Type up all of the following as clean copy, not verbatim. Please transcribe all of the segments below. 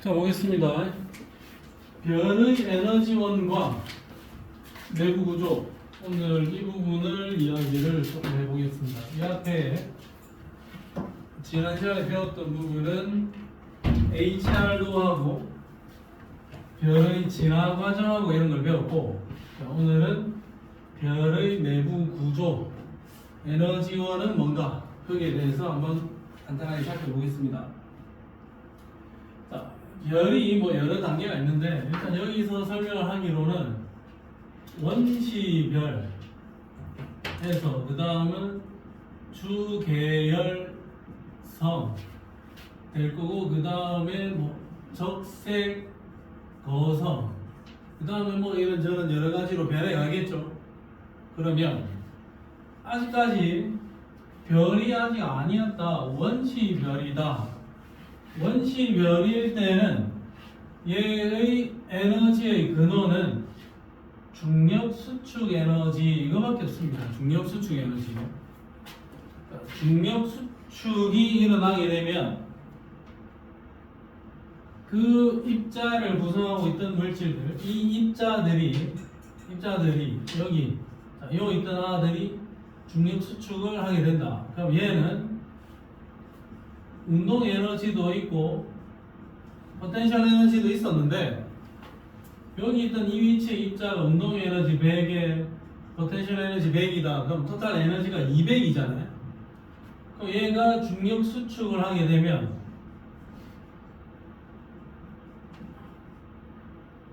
자, 보겠습니다. 별의 에너지원과 내부 구조, 오늘 이 부분을 이야기를 조금 해보겠습니다. 이 앞에 지난 시간에 배웠던 부분은 HR도 하고 별의 진화 과정하고 이런 걸 배웠고, 자, 오늘은 별의 내부 구조, 에너지원은 뭔가, 거기에 대해서 한번 간단하게 살펴보겠습니다. 자, 별이 뭐 여러 단계가 있는데, 일단 여기서 설명을 하기로는 원시별 해서 그 다음은 주계열성 될 거고, 그 다음에 뭐 적색 거성, 그 다음에 뭐 이런저런 여러 가지로 변해 가겠죠. 그러면 아직까지 별이 아직 아니었다, 원시별이다. 원시별일 때는 얘의 에너지의 근원은 중력 수축 에너지 이거밖에 없습니다. 중력 수축 에너지. 중력 수축이 일어나게 되면 그 입자를 구성하고 있던 물질들, 이 입자들이 여기 있던 아들이 중력 수축을 하게 된다. 그럼 얘는 운동 에너지도 있고 포텐셜 에너지도 있었는데, 여기 있던 이 위치에 입자가 운동 에너지 100에 포텐셜 에너지 100이다. 그럼 토탈 에너지가 200이잖아요. 그럼 얘가 중력 수축을 하게 되면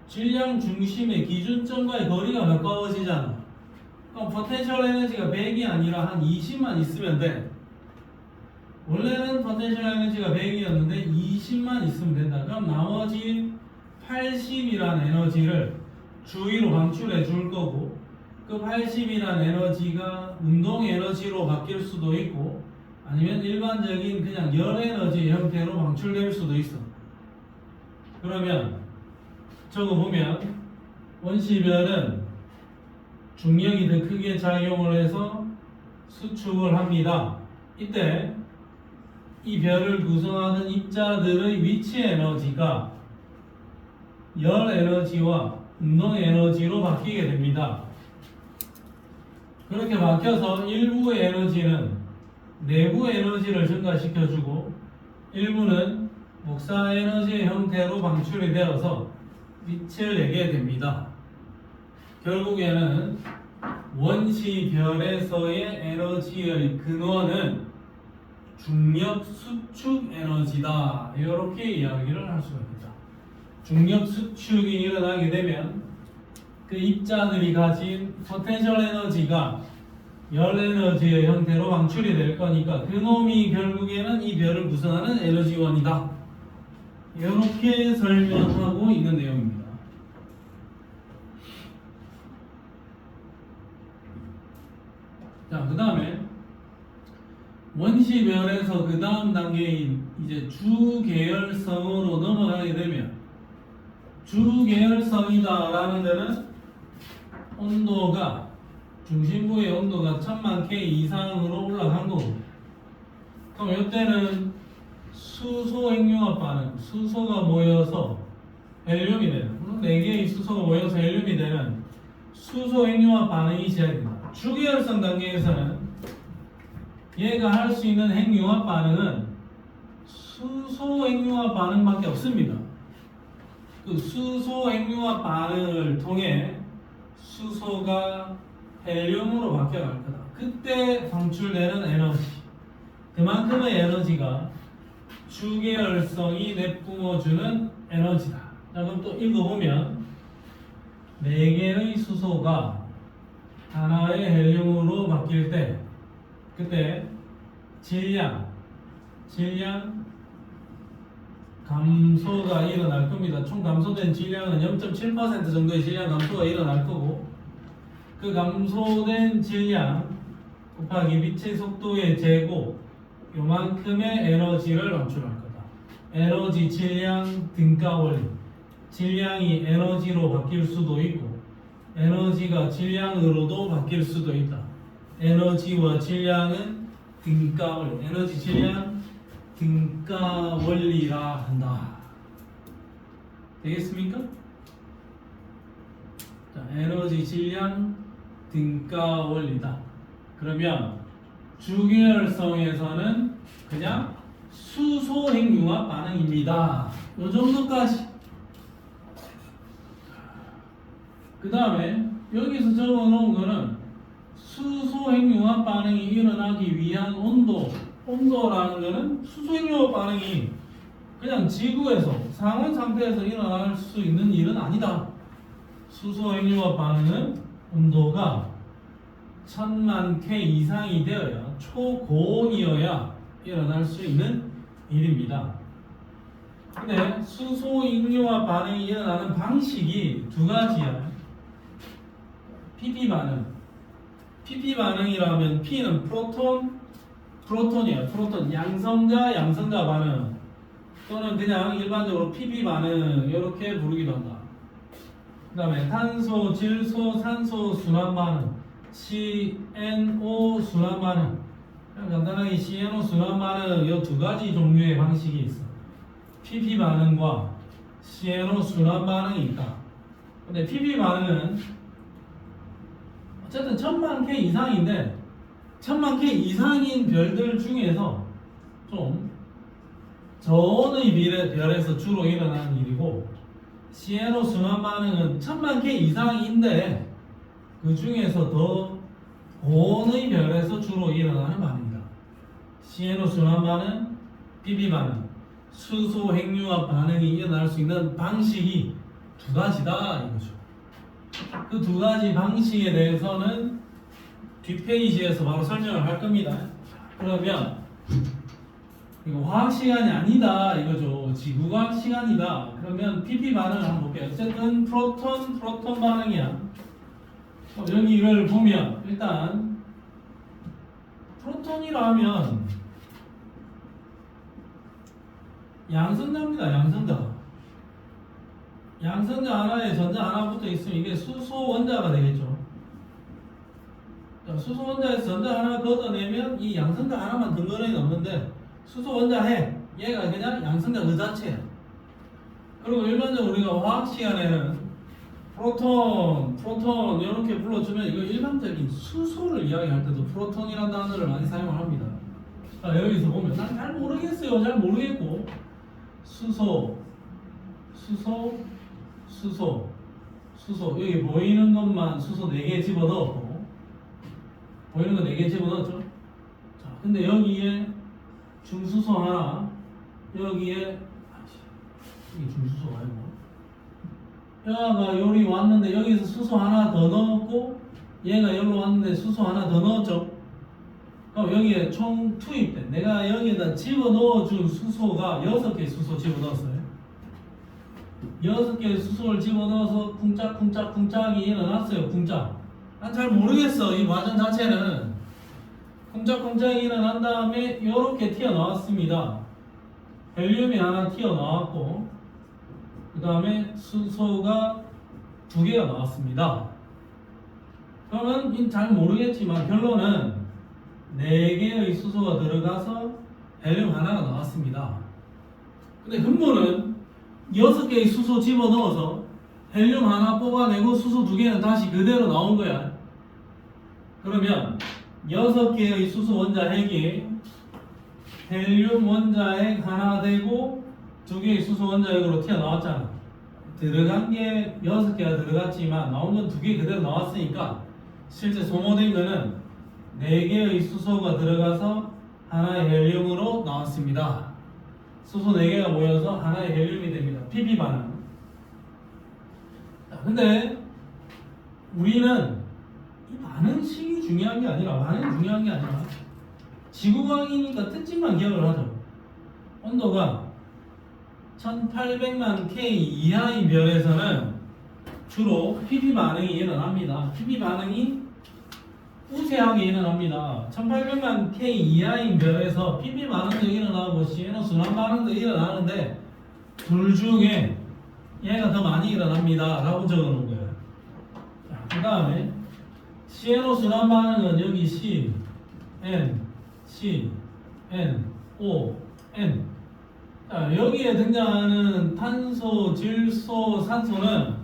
질량 중심의 기준점과의 거리가 가까워지잖아. 그럼 포텐셜 에너지가 100이 아니라 한 20만 있으면 돼. 원래는 포텐셜 에너지가 100이었는데 20만 있으면 된다. 그럼 나머지 80이라는 에너지를 주위로 방출해 줄 거고, 그 80이라는 에너지가 운동 에너지로 바뀔 수도 있고, 아니면 일반적인 그냥 열 에너지 형태로 방출될 수도 있어. 그러면 저거 보면 원시별은 중력이 더 크게 작용을 해서 수축을 합니다. 이때 이 별을 구성하는 입자들의 위치 에너지가 열 에너지와 운동 에너지로 바뀌게 됩니다. 그렇게 바뀌어서 일부의 에너지는 내부 에너지를 증가시켜주고, 일부는 복사 에너지의 형태로 방출이 되어서 빛을 내게 됩니다. 결국에는 원시별에서의 에너지의 근원은 중력 수축 에너지다. 이렇게 이야기를 할 수가 있다. 중력 수축이 일어나게 되면 그 입자들이 가진 포텐셜 에너지가 열 에너지의 형태로 방출이 될 거니까 그놈이 결국에는 이 별을 구성하는 에너지원이다. 이렇게 설명하고 있는 내용입니다. 자, 그 다음에 원시별에서 그 다음 단계인 이제 주계열성으로 넘어가게 되면, 주계열성이다라는 데는 온도가, 중심부의 온도가 1000만 K 이상으로 올라간 거고, 그럼 이때는 수소 핵융합 반응, 수소가 모여서 헬륨이 되는, 물론 4개의 수소가 모여서 헬륨이 되는 수소 핵융합 반응이 시작됩니다. 주계열성 단계에서는 얘가 할 수 있는 핵융합 반응은 수소 핵융합 반응밖에 없습니다. 그 수소 핵융합 반응을 통해 수소가 헬륨으로 바뀌어갈 거다. 그때 방출되는 에너지, 그만큼의 에너지가 주계열성이 내뿜어주는 에너지다. 자, 그럼 또 읽어보면 4개의 수소가 하나의 헬륨으로 바뀔 때, 그때 질량 감소가 일어날 겁니다. 총 감소된 질량은 0.7% 정도의 질량 감소가 일어날 거고, 그 감소된 질량 곱하기 빛의 속도의 제곱, 요만큼의 에너지를 방출할 거다. 에너지 질량 등가 원리. 질량이 에너지로 바뀔 수도 있고, 에너지가 질량으로도 바뀔 수도 있다. 에너지와 질량은 등가 원리, 에너지 질량 등가 원리라 한다. 되겠습니까? 자, 에너지 질량 등가 원리다. 그러면 주계열성에서는 그냥 수소 핵융합 반응입니다. 요 정도까지. 그 다음에 여기서 적어놓은 거는 수소 핵융합 반응이 일어나기 위한 온도라는 거는 수소 핵융합 반응이 그냥 지구에서 상온 상태에서 일어날 수 있는 일은 아니다. 수소 핵융합 반응은 온도가 1000만 K 이상이 되어야 초고온이어야 일어날 수 있는 일입니다. 근데 수소 핵융합 반응이 일어나는 방식이 두 가지야. PP 반응. PP 반응이라면 P는 프로톤이야. 프로톤 양성자 반응 또는 그냥 일반적으로 PP 반응 이렇게 부르기도 한다. 그 다음에 탄소, 질소, 산소 순환 반응 CNO 순환 반응. 그냥 간단하게 CNO 순환 반응 이 두 가지 종류의 방식이 있어. PP 반응과 CNO 순환 반응이 있다. 근데 PP 반응은 어쨌든 1000만 K 이상인데 1000만 K 이상인 별들 중에서 좀 저온의 별에서 주로 일어나는 일이고, CNO 순환 반응은 1000만 K 이상인데 그 중에서 더 고온의 별에서 주로 일어나는 반응이다. CNO 순환 반응, PP 반응, 수소 핵융합 반응이 일어날 수 있는 방식이 두 가지다 이거죠. 그 두 가지 방식에 대해서는 뒷페이지에서 바로 설명을 할 겁니다. 그러면 이거 화학 시간이 아니다 이거죠. 지구과학 시간이다. 그러면 PP 반응을 한번 볼게요. 어쨌든 프로톤 반응이야. 여기를 보면 일단 프로톤이라 하면 양성자입니다. 양성자 하나에 전자 하나 붙어 있으면 이게 수소 원자가 되겠죠. 자, 수소 원자에서 전자 하나 걷어내면 이 양성자 하나만 덩그러니 남는데 수소 원자 핵 얘가 그냥 양성자 그 자체야. 그리고 일반적으로 우리가 화학 시간에는 프로톤 이렇게 불러주면 이거 일반적인 수소를 이야기할 때도 프로톤이라는 단어를 많이 사용을 합니다. 자, 여기서 보면 난 잘 모르겠어요. 잘 모르겠고 수소 여기 보이는 것만 수소 4개 집어넣었고 보이는 거 4개 집어넣었죠. 자, 근데 여기에 중수소 하나 여기에 이게 중수소가 아니고 얘가 여기 왔는데 여기서 수소 하나 더 넣었고 얘가 여기로 왔는데 수소 하나 더 넣었죠. 그럼 여기에 총 투입된 내가 여기에다 집어넣어준 수소가 6개 수소 집어넣었어요. 6개의 수소를 집어넣어서 쿵짝쿵짝쿵짝이 일어났어요. 쿵짝. 난 잘 모르겠어. 이 과정 자체는. 쿵짝쿵짝이 일어난 다음에 이렇게 튀어나왔습니다. 헬륨이 하나 튀어나왔고 그 다음에 수소가 2개가 나왔습니다. 그러면 잘 모르겠지만 결론은 4개의 수소가 들어가서 헬륨 하나가 나왔습니다. 근데 근본은 6개의 수소 집어넣어서 헬륨 하나 뽑아내고 수소 2개는 다시 그대로 나온 거야. 그러면 6개의 수소 원자 핵이 헬륨 원자 핵 하나 되고 2개의 수소 원자 핵으로 튀어나왔잖아. 들어간 게 6개가 들어갔지만 나온 건 2개 그대로 나왔으니까 실제 소모된 거는 4개의 수소가 들어가서 하나의 헬륨으로 나왔습니다. 수소 4개가 모여서 하나의 헬륨이 됩니다. PP 반응. 자, 근데 우리는 이 반응식이 중요한 게 아니라 지구광이니까 특징만 기억을 하죠. 온도가 1800만 K 이하의 별에서는 주로 PP 반응이 일어납니다. PP 반응이 우세하게 일어납니다. 1800만 K 이하인 별에서 PP 반응도 일어나고 CNO 순환 반응도 일어나는데 둘 중에 얘가 더 많이 일어납니다 라고 적어놓은 거예요. 그 다음에 CNO 순환 반응은 여기 C, N, O, N 자, 여기에 등장하는 탄소, 질소, 산소는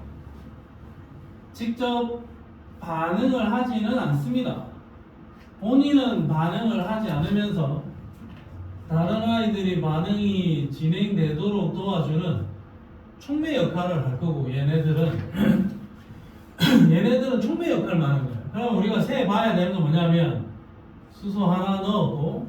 직접 반응을 하지는 않습니다. 본인은 반응을 하지 않으면서 다른 아이들이 반응이 진행되도록 도와주는 촉매 역할을 할 거고, 얘네들은 촉매 역할만 하는 거예요. 그럼 우리가 세 봐야 되는 건 뭐냐면, 수소 하나 넣었고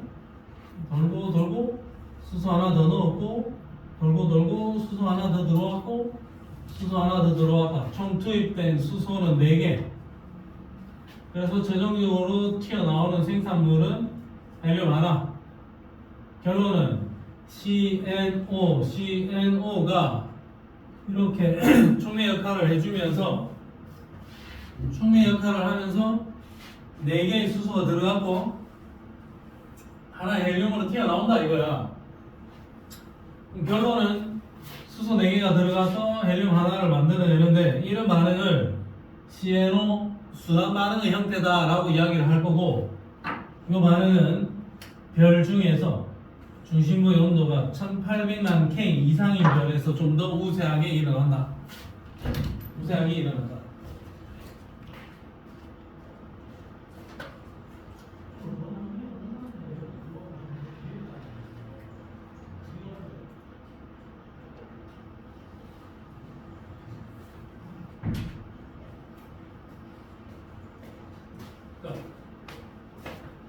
돌고 돌고, 수소 하나 더 넣었고 돌고 돌고, 수소 하나 더 들어왔고 수소 하나 더 들어왔다. 총 투입된 수소는 4개. 그래서 최종적으로 튀어나오는 생산물은 헬륨 하나. 결론은 CNO가 이렇게 촉매 역할을 해주면서, 촉매 역할을 하면서 4개의 수소가 들어갔고 하나 헬륨으로 튀어나온다 이거야. 결론은 수소 4개가 들어가서 헬륨 하나를 만들어내는데, 이런 반응을 CNO 순환 반응의 형태다라고 이야기를 할 거고, 이 반응은 별 중에서 중심부의 온도가 1800만 K 이상인 별에서 좀 더 우세하게 일어난다. 우세하게 일어난다.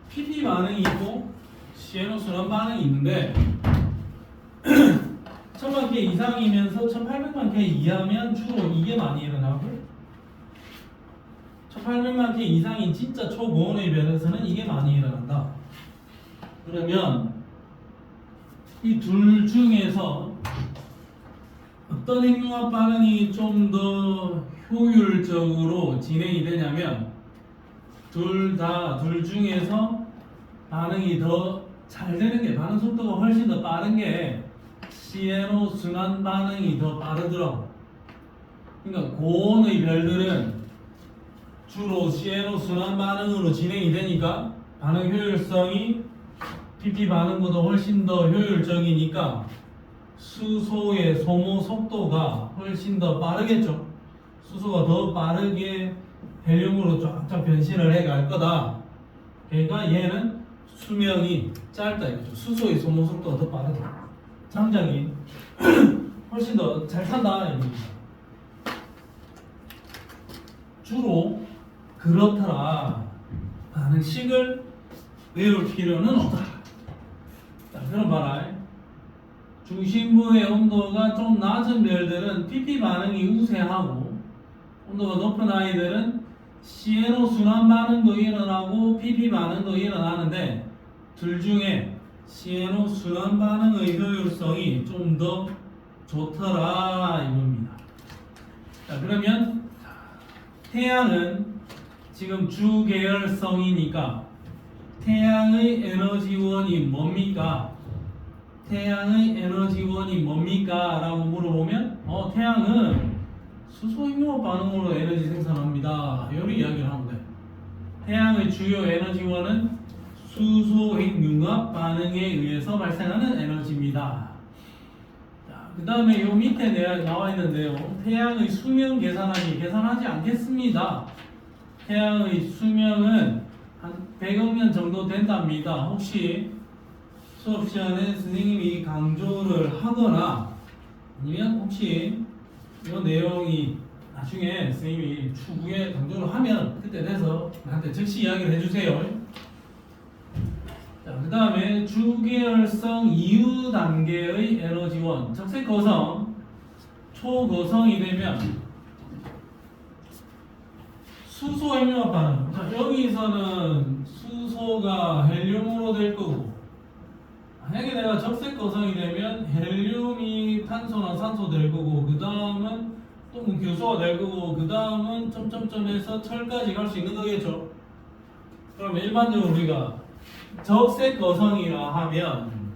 PP 반응이 있고 CNO 순환 반응이 있는데 1000만 K 이상이면서 1800만 K 이하면 주로 이게 많이 일어나고, 1800만 K 이상인 진짜 초고온의 별에서는 이게 많이 일어난다. 그러면 이 둘 중에서 어떤 핵융합 반응이 좀 더 효율적으로 진행이 되냐면, 둘 중에서 반응이 더 잘 되는 게, 반응 속도가 훨씬 더 빠른 게 CNO 순환 반응이 더 빠르더라고. 그러니까 고온의 별들은 주로 CNO 순환 반응으로 진행이 되니까 반응 효율성이 PP 반응보다 훨씬 더 효율적이니까 수소의 소모 속도가 훨씬 더 빠르겠죠. 수소가 더 빠르게 헬륨으로 쫙쫙 변신을 해갈 거다. 그러니까 얘는 수명이 짧다 이거죠. 수소의 소모 속도가 더 빠르다. 장작이 훨씬 더 잘 탄다 이겁니다. 주로 그렇더라. 반응식을 외울 필요는 없다. 자, 그럼 봐라. 중심부의 온도가 좀 낮은 별들은 PP 반응이 우세하고, 온도가 높은 아이들은 CNO 순환 반응도 일어나고 PP 반응도 일어나는데, 둘 중에 CNO 순환 반응의 효율성이 좀 더 좋더라 이겁니다. 자, 그러면 태양은 지금 주계열성이니까 태양의 에너지원이 뭡니까? 태양의 에너지원이 뭡니까? 라고 물어보면 태양은 수소 핵융합 반응으로 에너지 생산합니다. 이런 이야기를 하면 돼. 태양의 주요 에너지원은 수소 핵융합 반응에 의해서 발생하는 에너지입니다. 그 다음에 요 밑에 나와 있는 내용, 태양의 수명 계산하지 않겠습니다. 태양의 수명은 한 100억 년 정도 된답니다. 혹시 수업 시간에 선생님이 강조를 하거나 아니면 혹시 이 내용이 나중에 선생님이 추후에 강조를 하면 그때 돼서 나한테 즉시 이야기를 해주세요. 그 다음에 주계열성 이후 단계의 에너지원, 적색거성, 초거성이 되면 수소 핵융합 반응. 자, 여기서는 수소가 헬륨으로 될 거고, 만약에 내가 적색거성이 되면 헬륨이 탄소나 산소 될 거고, 그 다음은 또 교소가 될 거고, 그 다음은 점점점에서 철까지 갈 수 있는 거겠죠. 그럼 일반적으로 우리가 적색거성이라 하면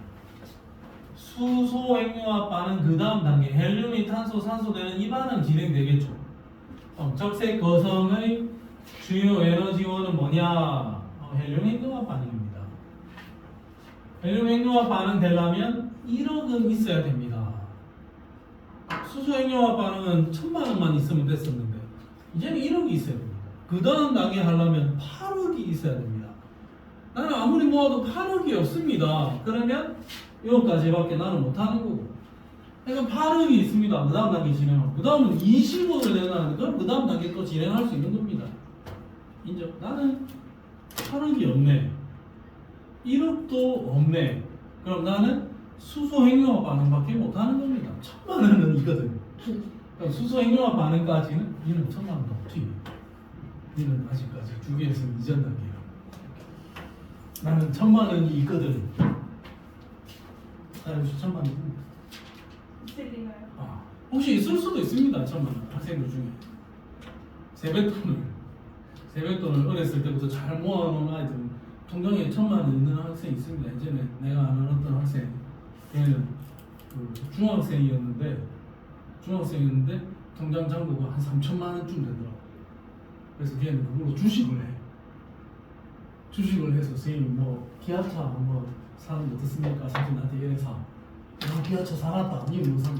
수소 핵융합 반응 그 다음 단계 헬륨이 탄소 산소 되는 이 반응 진행되겠죠. 적색거성의 주요 에너지원은 뭐냐? 헬륨 핵융합 반응입니다. 헬륨 핵융합 반응 되려면 1억은 있어야 됩니다. 수소 핵융합 반응은 1000만원만 있으면 됐었는데 이제는 1억이 있어야 됩니다. 그 다음 단계 하려면 8억이 있어야 됩니다. 나는 아무리 모아도 8억이 없습니다. 그러면 이거까지밖에 나는 못하는 거고. 그러니까 8억이 있습니다. 그 다음 단계 진행하고. 그 다음은 20억을 내놨는데 그럼 그 다음 단계 또 진행할 수 있는 겁니다. 인정? 나는 8억이 없네. 1억도 없네. 그럼 나는 수소 핵융합 반응밖에 못하는 겁니다. 1000만원은 있거든. 그럼 수소 핵융합 반응까지는 이는 1000만원 더 없지. 이는 아직까지 주기에서 이전 단계야. 나는 1000만원이 있거든. 나 역시 1000만원. 있을 리가요? 아, 혹시 있을 수도 있습니다. 1000만원 학생들 중에 세뱃돈을 어렸을 때부터 잘 모아놓은 아이들은 통장에 1000만원 있는 학생이 있습니다. 이제는 내가 아는 어떤 학생, 걔는 그 중학생이었는데 통장 잔고가 한 3천만원쯤 되더라고. 그래서 걔는 그걸로 주식을 해. 주식을 해서 선생님 뭐 기아차 뭐 사는 거 어떻습니까? 사실 나한테 이래 사. 기아차 사놨다. 아니 뭐 사.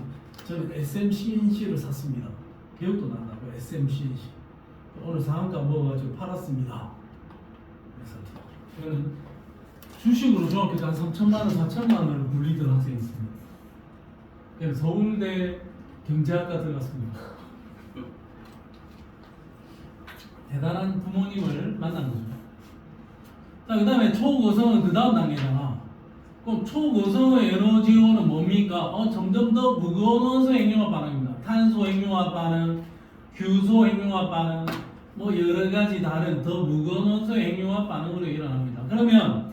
저는 SMCNC를 샀습니다. 기억도 난다. 그 SMCNC. 오늘 상한가 먹어가지고 팔았습니다. 그래서 저는 주식으로 중학교 때 한 3천만원, 4천만원을 굴리던 학생이 있습니다. 그래서 서울대 경제학과 들어갔습니다. 대단한 부모님을 만난 거죠. 자, 그 다음에 초고성은 그 다음 단계잖아. 그럼 초고성의 에너지원은 뭡니까? 점점 더 무거운 원소 핵융합 반응입니다. 탄소 핵융합 반응, 규소 핵융합 반응, 뭐 여러 가지 다른 더 무거운 원소 핵융합 반응으로 일어납니다. 그러면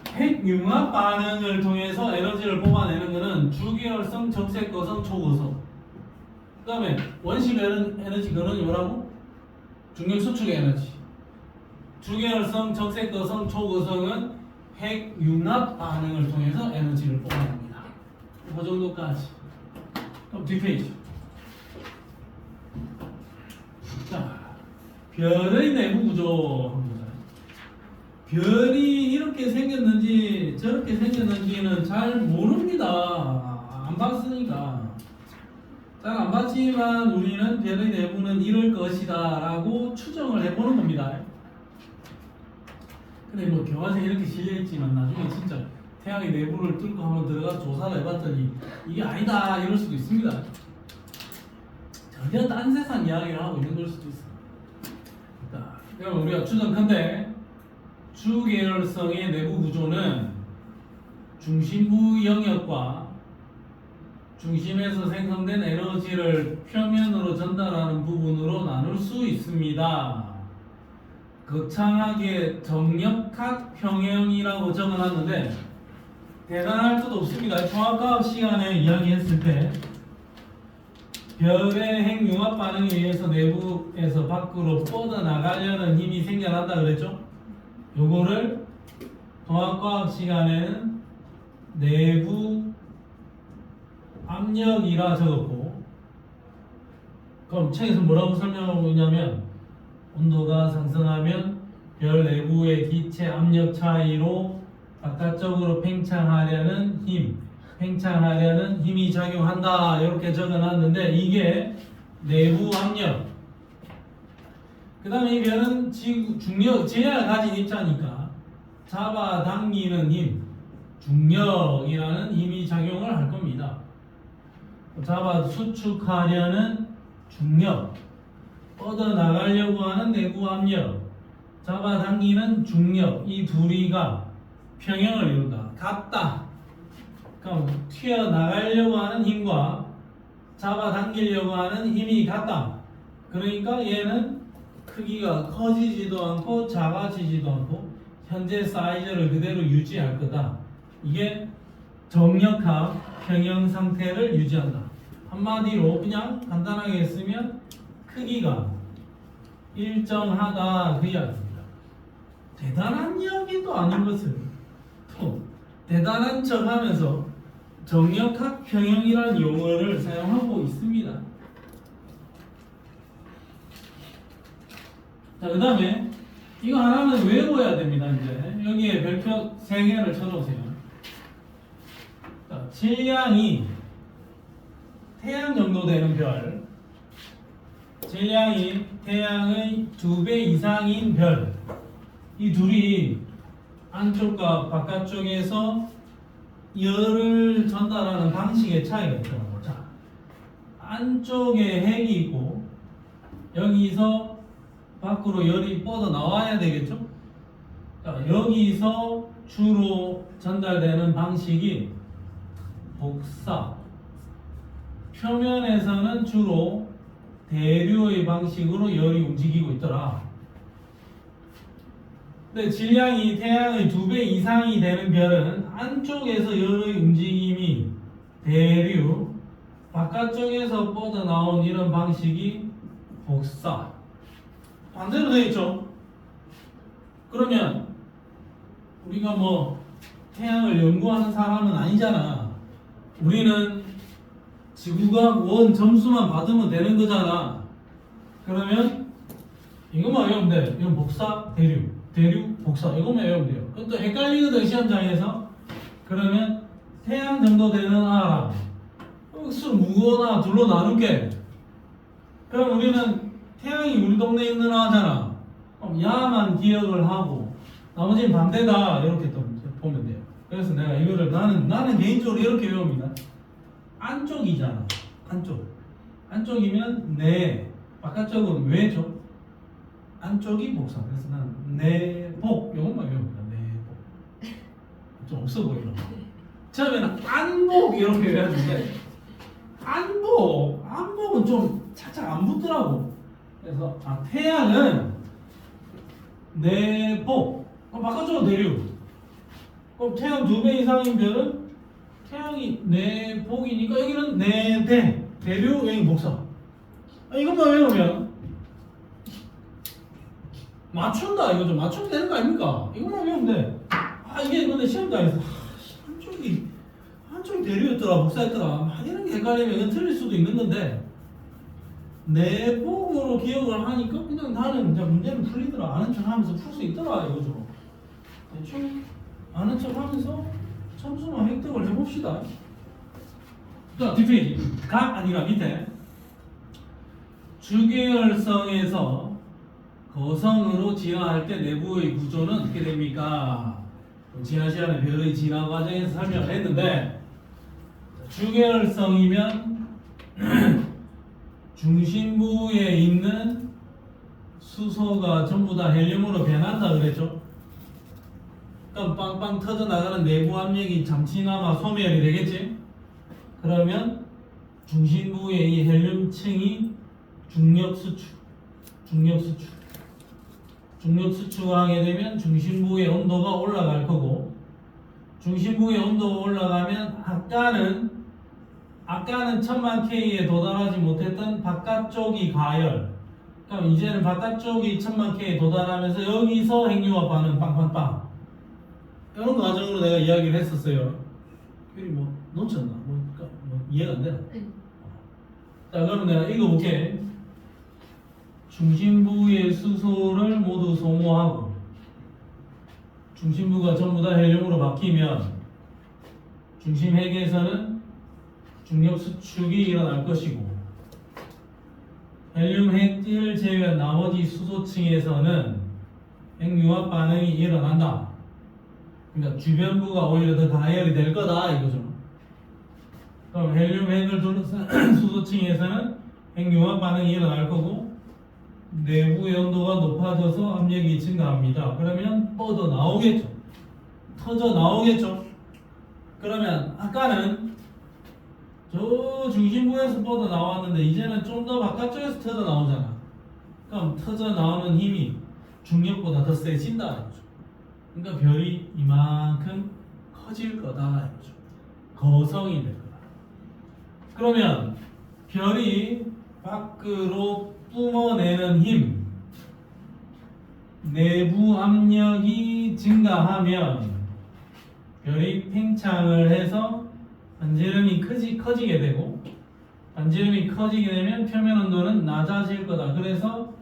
핵융합 반응을 통해서 에너지를 뽑아내는 것은 주계열성, 적색거성, 초고성. 그 다음에 원심 에너지 근원이 뭐라고? 중력 수축 에너지. 주계열성, 적색거성, 초고성은 핵융합 반응을 통해서 에너지를 뽑아냅니다. 그 정도까지. 그럼 뒷페이지. 자, 별의 내부 구조 한번 보자. 별이 이렇게 생겼는지 저렇게 생겼는지는 잘 모릅니다. 안 봤으니까. 잘 안 봤지만 우리는 별의 내부는 이럴 것이다 라고 추정을 해보는 겁니다. 근데 뭐 교과서에 이렇게 실려있지만 나중에 진짜 태양의 내부를 뚫고 한번 들어가서 조사를 해봤더니 이게 아니다 이럴 수도 있습니다. 전혀 딴 세상 이야기를 하고 있는 걸 수도 있어. 자, 그럼 우리가 추정컨대 주계열성의 내부 구조는 중심부 영역과 중심에서 생성된 에너지를 표면으로 전달하는 부분으로 나눌 수 있습니다. 거창하게 정력학 평형이라고 적어놨는데 대단할 것도 없습니다. 통합과학 시간에 이야기했을 때 별의 핵융합 반응에 의해서 내부에서 밖으로 뻗어나가려는 힘이 생겨난다 그랬죠? 요거를 통합과학 시간에는 내부 압력이라 적었고, 그럼 책에서 뭐라고 설명하고 있냐면 온도가 상승하면 별 내부의 기체 압력 차이로 바깥쪽으로 팽창하려는 힘이 작용한다 이렇게 적어놨는데 이게 내부 압력. 그 다음에 이 별은 중력, 제약을 가진 입자니까 잡아당기는 힘, 중력이라는 힘이 작용을 할 겁니다. 잡아 수축하려는 중력, 뻗어나가려고 하는 내부 압력, 잡아당기는 중력, 이 둘이가 평형을 이룬다. 같다. 그럼 튀어나가려고 하는 힘과 잡아당기려고 하는 힘이 같다. 그러니까 얘는 크기가 커지지도 않고 작아지지도 않고 현재 사이즈를 그대로 유지할 거다. 이게 정력학 평형 상태를 유지한다. 한마디로 그냥 간단하게 쓰면 크기가 일정하다 그 이야기입니다. 대단한 이야기도 아닌 것을 또 대단한 척 하면서 정력학 평형이라는 용어를 사용하고 있습니다. 자, 그 다음에 이거 하나는 외워야 됩니다. 이제 여기에 별표 3개를 쳐놓으세요. 자, 질량이 태양 정도 되는 별, 질량이 태양의 2배 이상인 별, 이 둘이 안쪽과 바깥쪽에서 열을 전달하는 방식의 차이가 있더라고요. 자, 안쪽에 핵이 있고 여기서 밖으로 열이 뻗어 나와야 되겠죠? 자, 여기서 주로 전달되는 방식이 복사, 표면에서는 주로 대류의 방식으로 열이 움직이고 있더라. 근데 질량이 태양의 2배 이상이 되는 별은 안쪽에서 열의 움직임이 대류, 바깥쪽에서 뻗어나온 이런 방식이 복사. 반대로 되겠죠? 그러면 우리가 뭐 태양을 연구하는 사람은 아니잖아. 우리는 지구과학 원 점수만 받으면 되는 거잖아. 그러면 이것만 외우면 돼. 이건 복사, 대류, 대류, 복사. 이것만 외우면 돼요. 그럼 또 헷갈리거든, 시험장에서. 그러면 태양 정도 되는 아람, 수 무거나 둘로 나눌게. 그럼 우리는 태양이 우리 동네에 있는 아잖아. 그럼 야만 기억을 하고 나머지는 반대다. 이렇게 또 보면 돼요. 그래서 내가 이거를 나는 개인적으로 이렇게 외웁니다. 안쪽이잖아. 안쪽이면 내, 바깥쪽은 왜죠? 안쪽이 복사. 그래서 난 내복 이것만 외웁니다. 내복. 좀 없어 보이나? 처음에는 안복 이렇게 외웠는데 안복은 좀 살짝 안 붙더라고. 그래서 태양은 내복. 그럼 바깥쪽은 대류. 그럼 태양 2배 이상인 별은 태양이 내복이니까 여기는 내대, 대류, 여기 복사. 이것만 외우면 맞춘다. 이거 좀 맞추면 되는 거 아닙니까? 이것만 외우면 돼. 이게 근데 시험장에서 한쪽이 대류였더라, 복사였더라. 이런 게 헷갈리면 이건 틀릴 수도 있는 건데 내복으로 기억을 하니까 그냥 나는 이제 문제는 풀리더라. 아는 척 하면서 풀 수 있더라 이거죠. 대충 아는 척 하면서 점수만 획득을 해봅시다. 자, 뒷페이지. 아니라 밑에 주계열성에서 거성으로 진화할 때 내부의 구조는 어떻게 됩니까? 지난 시간에 별의 진화 과정에서 설명을 했는데, 주계열성이면 중심부에 있는 수소가 전부 다 헬륨으로 변한다 그랬죠? 그럼 빵빵 터져 나가는 내부 압력이 잠시나마 소멸이 되겠지? 그러면 중심부의 이 헬륨층이 중력 수축하게 되면 중심부의 온도가 올라갈 거고, 중심부의 온도가 올라가면 아까는 1000만 K에 도달하지 못했던 바깥쪽이 가열. 그럼 이제는 바깥쪽이 1000만 K에 도달하면서 여기서 핵융합 반응 빵빵빵. 이런 과정으로 내가 이야기를 했었어요. 글이 뭐 놓쳤나? 그러니까 뭐 이해가 안 되나? 자, 그러면 내가 읽어볼게. 중심부의 수소를 모두 소모하고 중심부가 전부 다 헬륨으로 바뀌면 중심 핵에서는 중력 수축이 일어날 것이고, 헬륨 핵을 제외한 나머지 수소층에서는 핵융합 반응이 일어난다. 그러니까 주변부가 오히려 더 가열이 될 거다 이거죠. 그럼 헬륨 핵을 둘러싼 수소층에서는 핵융합 반응이 일어날 거고, 내부의 온도가 높아져서 압력이 증가합니다. 그러면 뻗어 나오겠죠. 터져 나오겠죠. 그러면 아까는 저 중심부에서 뻗어 나왔는데 이제는 좀 더 바깥쪽에서 터져 나오잖아. 그럼 터져 나오는 힘이 중력보다 더 세진다 이거죠. 그러니까 별이 이만큼 커질 거다 이거죠. 거성이 될 거다. 그러면 별이 밖으로 뿜어내는 힘, 내부 압력이 증가하면 별이 팽창을 해서 반지름이 커지게 되고, 반지름이 커지게 되면 표면 온도는 낮아질 거다. 그래서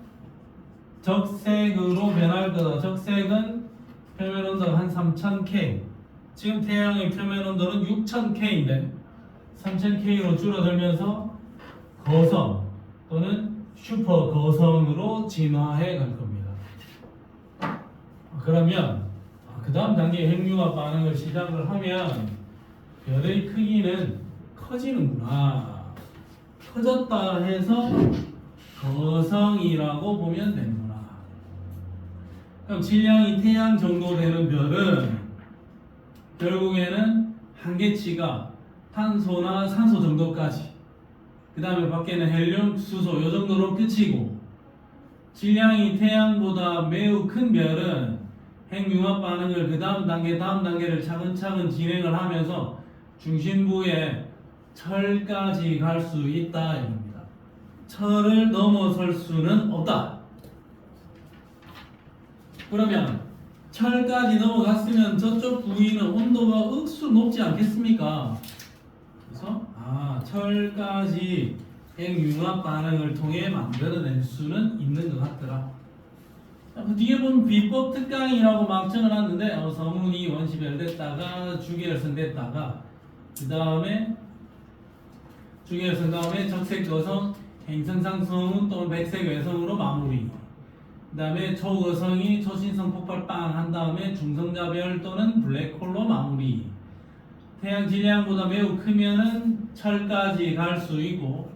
적색으로 변할 거다. 적색은 표면 온도가 한 3000K. 지금 태양의 표면 온도는 6000K인데 3000K로 줄어들면서 거성 또는 슈퍼 거성으로 진화해 갈 겁니다. 그러면 그 다음 단계 핵융합 반응을 시작을 하면 별의 크기는 커지는구나. 커졌다 해서 거성이라고 보면 되는구나. 그럼 질량이 태양 정도 되는 별은 결국에는 한계치가 탄소나 산소 정도까지, 그 다음에 밖에는 헬륨, 수소 요 정도로 끝이고, 질량이 태양보다 매우 큰 별은 핵융합 반응을 그 다음 단계를 차근차근 진행을 하면서 중심부에 철까지 갈 수 있다 이겁니다. 철을 넘어설 수는 없다. 그러면 철까지 넘어갔으면 저쪽 부위는 온도가 억수 높지 않겠습니까? 그래서 철까지 핵융합 반응을 통해 만들어낼 수는 있는 것 같더라. 그 뒤에 보면 비법 특강이라고 막 적어놨는데 서문이 원시별 됐다가 주계열선 됐다가 그 다음에 주계열선 다음에 적색 거성, 행성상성운 또는 백색 외성으로 마무리. 그 다음에 초거성이 초신성 폭발 빵 한 다음에 중성자별 또는 블랙홀로 마무리. 태양 질량보다 매우 크면은 철까지 갈 수 있고,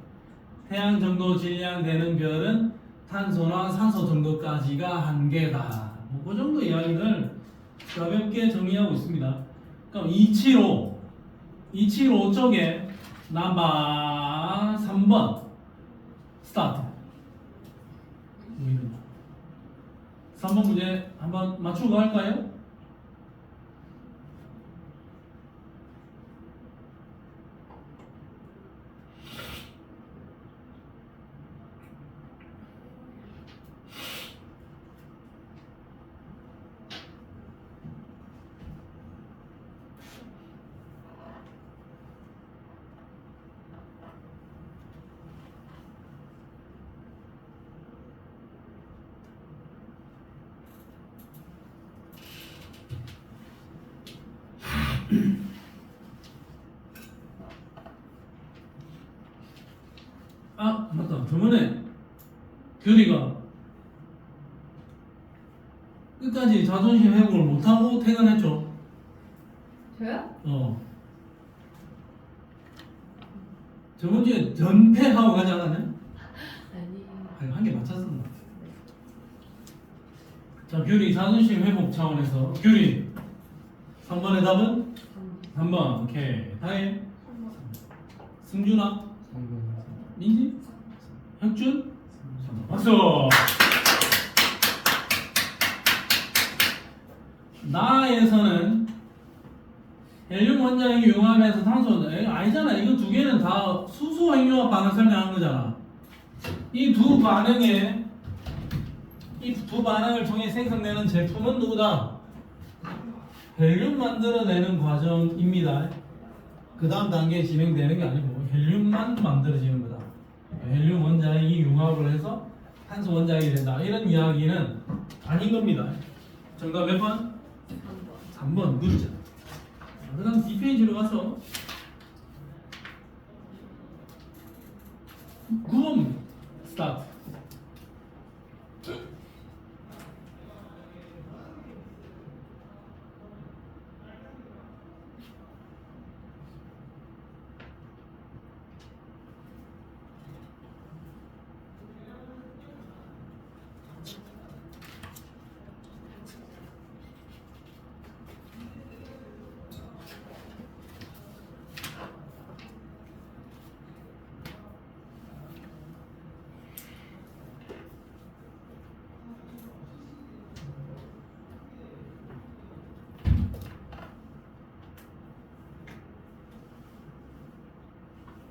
태양 정도 질량 되는 별은 탄소나 산소 정도까지가 한계다. 그 정도 이야기를 가볍게 정리하고 있습니다. 그럼 275 쪽에 남바 3번 스타트. 3번 문제 한번 맞추고 갈까요? 맞다. 저번에 규리가 끝까지 자존심 회복을 못하고 퇴근했죠. 저요? 저번 주에 전패하고 가지 않았냐? 아니. 한 개 맞췄어. 자, 규리 자존심 회복 차원에서 규리 3번의 답은? 3번. 오케이. 다혜 승준아? 민지? 혁준? 박수! 나에서는 헬륨 원자핵 융합에서 탄소 아니잖아. 이거 두 개는 다 수소 핵융합 반응 설명한 거잖아. 이 두 반응을 통해 생성되는 제품은 누구다? 헬륨 만들어내는 과정입니다. 그 다음 단계에 진행되는 게 아니고 헬륨만 만들어지는 거다. 헬륨 원자핵이 융합을 해서 탄소 원자핵이 된다. 이런 이야기는 아닌 겁니다. 정답 몇 번? 3번 누르자. 그 다음 D페이지로 가서 9번 스타트.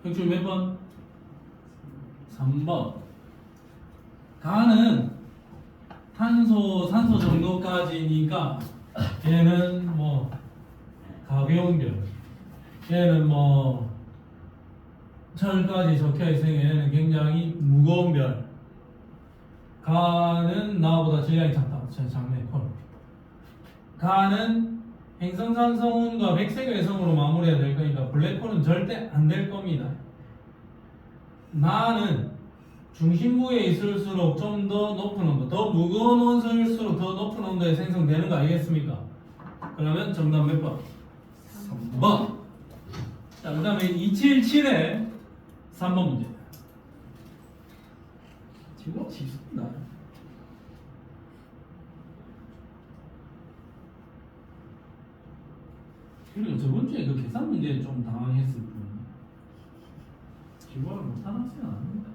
혁준 몇 번? 3번. 가는 탄소, 산소 정도까지니까 얘는 뭐 가벼운 별, 얘는 뭐 철까지 적혀 있으니 얘는 굉장히 무거운 별. 가는 나보다 질량이 작다. 작네. 콜. 가는 행성산성운과 백색 외성으로 마무리해야 될 거니까 블랙홀은 절대 안 될 겁니다. 나는 중심부에 있을수록 좀 더 높은 온도, 더 무거운 원소일수록 더 높은 온도에 생성되는 거 아니겠습니까? 그러면 정답 몇 번? 3번. 자, 그 다음에 277에 3번 문제. 지금 쉽습니다. 그리고 저번 주에 그 계산 문제에 좀 당황했을 뿐. 기본을 못하는 학생은 아닙니다.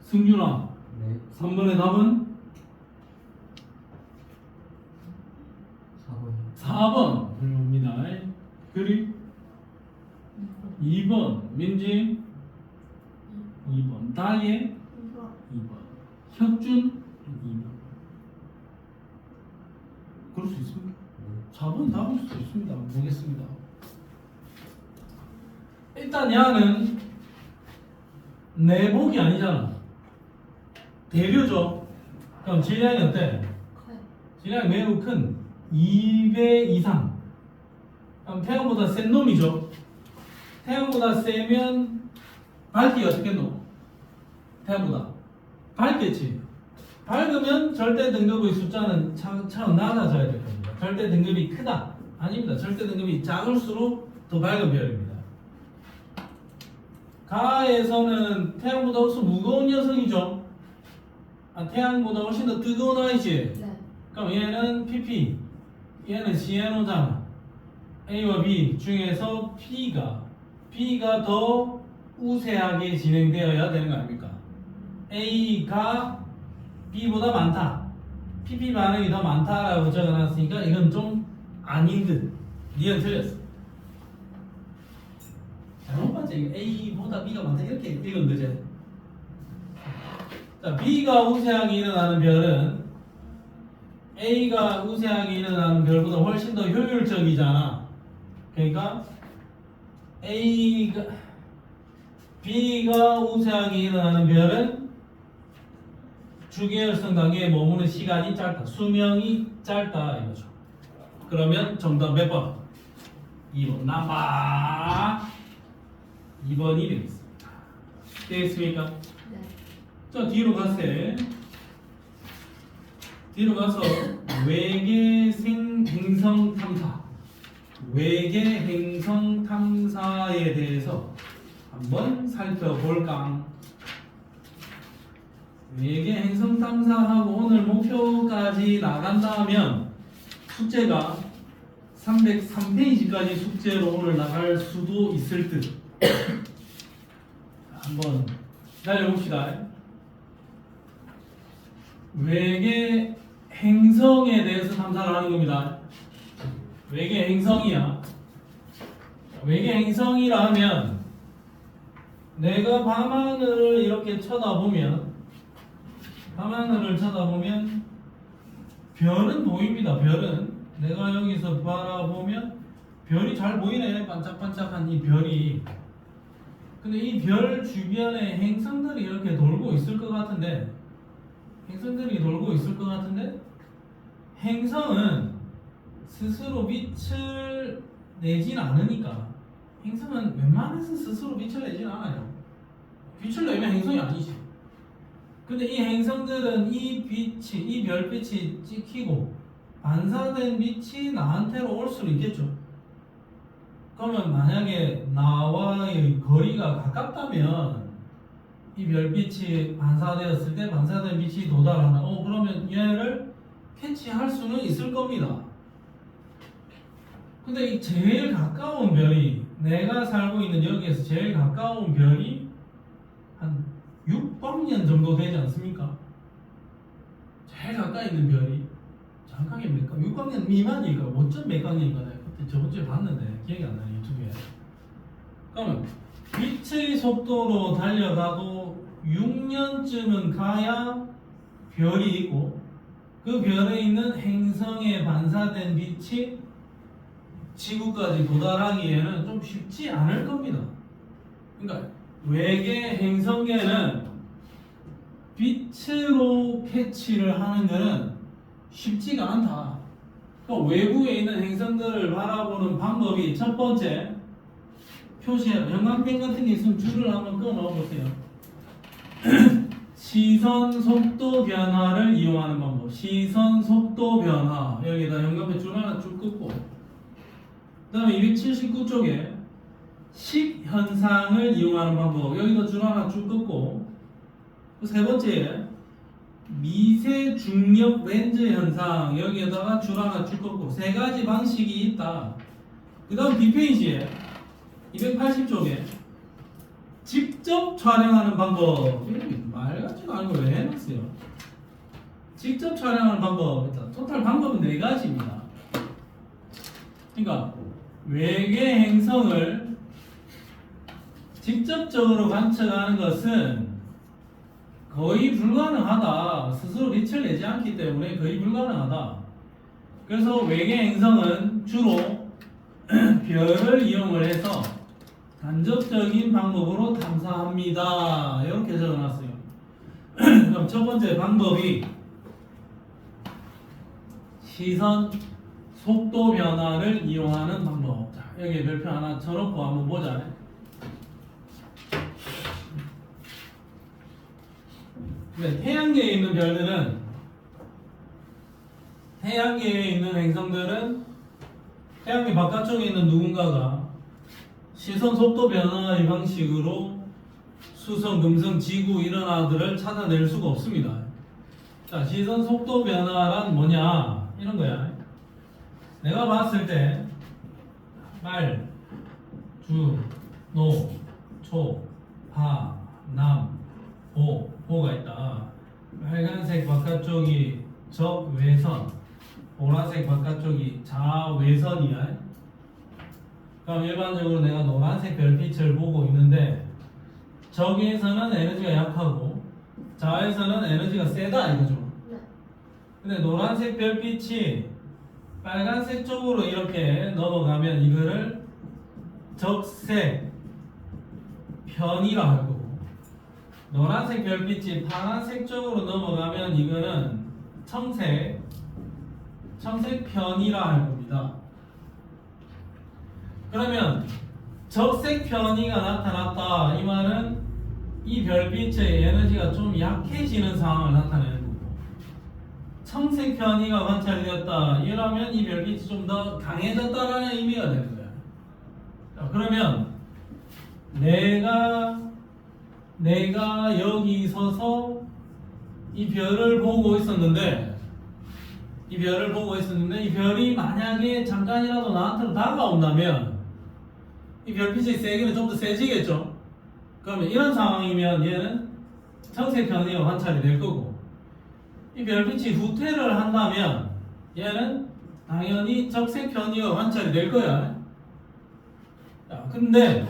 승준아, 네. 3번의 답은 4번. 4번 훌륭합니다. 그리 2번 민지 2번 다예 2번 혁준 2번. 그럴 수 있습니까? 4번 답일 수도 있습니다. 보겠습니다. 일단 야는 내복이 아니잖아. 대류죠. 그럼 질량이 어때? 커요. 질량이 매우 큰 2배 이상. 그럼 태양보다 센 놈이죠. 태양보다 세면 밝기 어떻게 노? 태양보다 밝겠지. 밝으면 절대 등급의 숫자는 차차 낮아져야 될 겁니다. 절대 등급이 크다. 아닙니다. 절대 등급이 작을수록 더 밝은 별입니다. 가에서는 태양보다 훨씬 무거운 녀석이죠. 태양보다 훨씬 더 뜨거운 아이지. 네. 그럼 얘는 PP, 얘는 CNO잖아. A와 B 중에서 B가 더 우세하게 진행되어야 되는 거 아닙니까? A가 B보다 많다. PP 반응이 더 많다라고 적어놨으니까 이건 좀 아닌 듯. 니은 틀렸어. 잘못 봤지? 이거 A보다 B가 많다 이렇게 읽으면 되지. 자, B가 우세하게 일어나는 별은 A가 우세하게 일어나는 별보다 훨씬 더 효율적이잖아. 그러니까 B가 우세하게 일어나는 별은 주계열성 단계에 머무는 시간이 짧다. 수명이 짧다 이거죠. 그러면 정답 몇 번? 2번 남바 2번이 되겠습니다. 되겠습니까? 네. 자, 뒤로 가세요. 뒤로 가서 외계 행성 탐사, 외계 행성 탐사에 대해서 한번 살펴볼까? 외계 행성 탐사하고 오늘 목표까지 나간다면 숙제가 303페이지까지 숙제로 오늘 나갈 수도 있을 듯. 한번 기다려봅시다. 외계 행성에 대해서 탐사를 하는 겁니다. 외계 행성이야. 외계 행성이라 하면 내가 밤하늘을 이렇게 쳐다보면 별은 보입니다. 별은 내가 여기서 바라보면 별이 잘 보이네. 반짝반짝한 이 별이. 근데 이 별 주변에 행성들이 이렇게 돌고 있을 것 같은데, 행성은 스스로 빛을 내진 않으니까, 행성은 웬만해서 스스로 빛을 내진 않아요. 빛을 내면 행성이 아니지. 근데 이 행성들은 이 별빛이 찍히고 반사된 빛이 나한테로 올 수는 있겠죠. 그러면 만약에 나와의 거리가 가깝다면 이 별빛이 반사되었을 때 반사된 빛이 도달하나, 그러면 얘를 캐치할 수는 있을 겁니다. 근데 이 제일 가까운 별이, 내가 살고 있는 여기에서 제일 가까운 별이 한 6광년 정도 되지 않습니까? 제일 가까이 있는 별이 정확하게 몇 광? 6광년 미만일까? 5점 몇 광년인가? 그때 저번주에 봤는데 기억이 안 나네, 유튜브에. 그러면 빛의 속도로 달려가도 6년쯤은 가야 별이 있고, 그 별에 있는 행성에 반사된 빛이 지구까지 도달하기에는 좀 쉽지 않을 겁니다. 그러니까 외계 행성계는 빛으로 캐치를 하는 것은 쉽지가 않다. 그러니까 외부에 있는 행성들을 바라보는 방법이, 첫 번째, 표시해, 형광펜 같은 게 있으면 줄을 한번 끊어 보세요. 시선 속도 변화를 이용하는 방법. 시선 속도 변화. 여기다 형광펜 줄 하나 쭉 긋고, 그 다음에 279쪽에 식 현상을 이용하는 방법. 여기다 줄 하나 쭉 긋고, 세 번째, 미세 중력 렌즈 현상. 여기에다가 줄 하나 쭉 긋고, 세 가지 방식이 있다. 그 다음 뒷페이지에 280쪽에 직접 촬영하는 방법. 말 같지도 않은 걸 왜 해놨어요? 직접 촬영하는 방법. 토탈 방법은 네 가지입니다. 그러니까 외계 행성을 직접적으로 관측하는 것은 거의 불가능하다. 스스로 빛을 내지 않기 때문에 거의 불가능하다. 그래서 외계 행성은 주로 별을 이용을 해서 간접적인 방법으로 탐사합니다. 이렇게 적어놨어요. 그럼 첫 번째 방법이 시선 속도 변화를 이용하는 방법. 자, 여기 별표 하나 쳐놓고 한번 보자. 네, 태양계에 있는 별들은, 태양계에 있는 행성들은 태양계 바깥쪽에 있는 누군가가 시선 속도 변화의 방식으로 수성, 금성, 지구 이런 아들을 찾아낼 수가 없습니다. 자, 시선 속도 변화란 뭐냐? 이런 거야. 내가 봤을 때 말, 주, 노, 초, 파, 남, 보, 보가 있다. 빨간색 바깥쪽이 적외선, 보라색 바깥쪽이 자외선이야. 그럼 일반적으로 내가 노란색 별빛을 보고 있는데, 적외선은 에너지가 약하고 자외선은 에너지가 세다 이거죠. 근데 노란색 별빛이 빨간색 쪽으로 이렇게 넘어가면 이거를 적색 편이라 할 거고, 노란색 별빛이 파란색 쪽으로 넘어가면 이거는 청색 편이라 할 겁니다. 그러면 적색 편이가 나타났다, 이 말은 이 별빛의 에너지가 좀 약해지는 상황을 나타내는 거고, 청색 편이가 관찰되었다, 이러면 이 별빛이 좀 더 강해졌다라는 의미가 되는 거야. 자, 그러면 내가 여기 서서 이 별을 보고 있었는데, 이 별이 만약에 잠깐이라도 나한테로 다가온다면 이 별빛의 세기는 좀 더 세지겠죠. 그러면 이런 상황이면 얘는 청색 편이가 관찰이 될 거고, 이 별빛이 후퇴를 한다면 얘는 당연히 적색 편이가 관찰이 될 거야. 자, 근데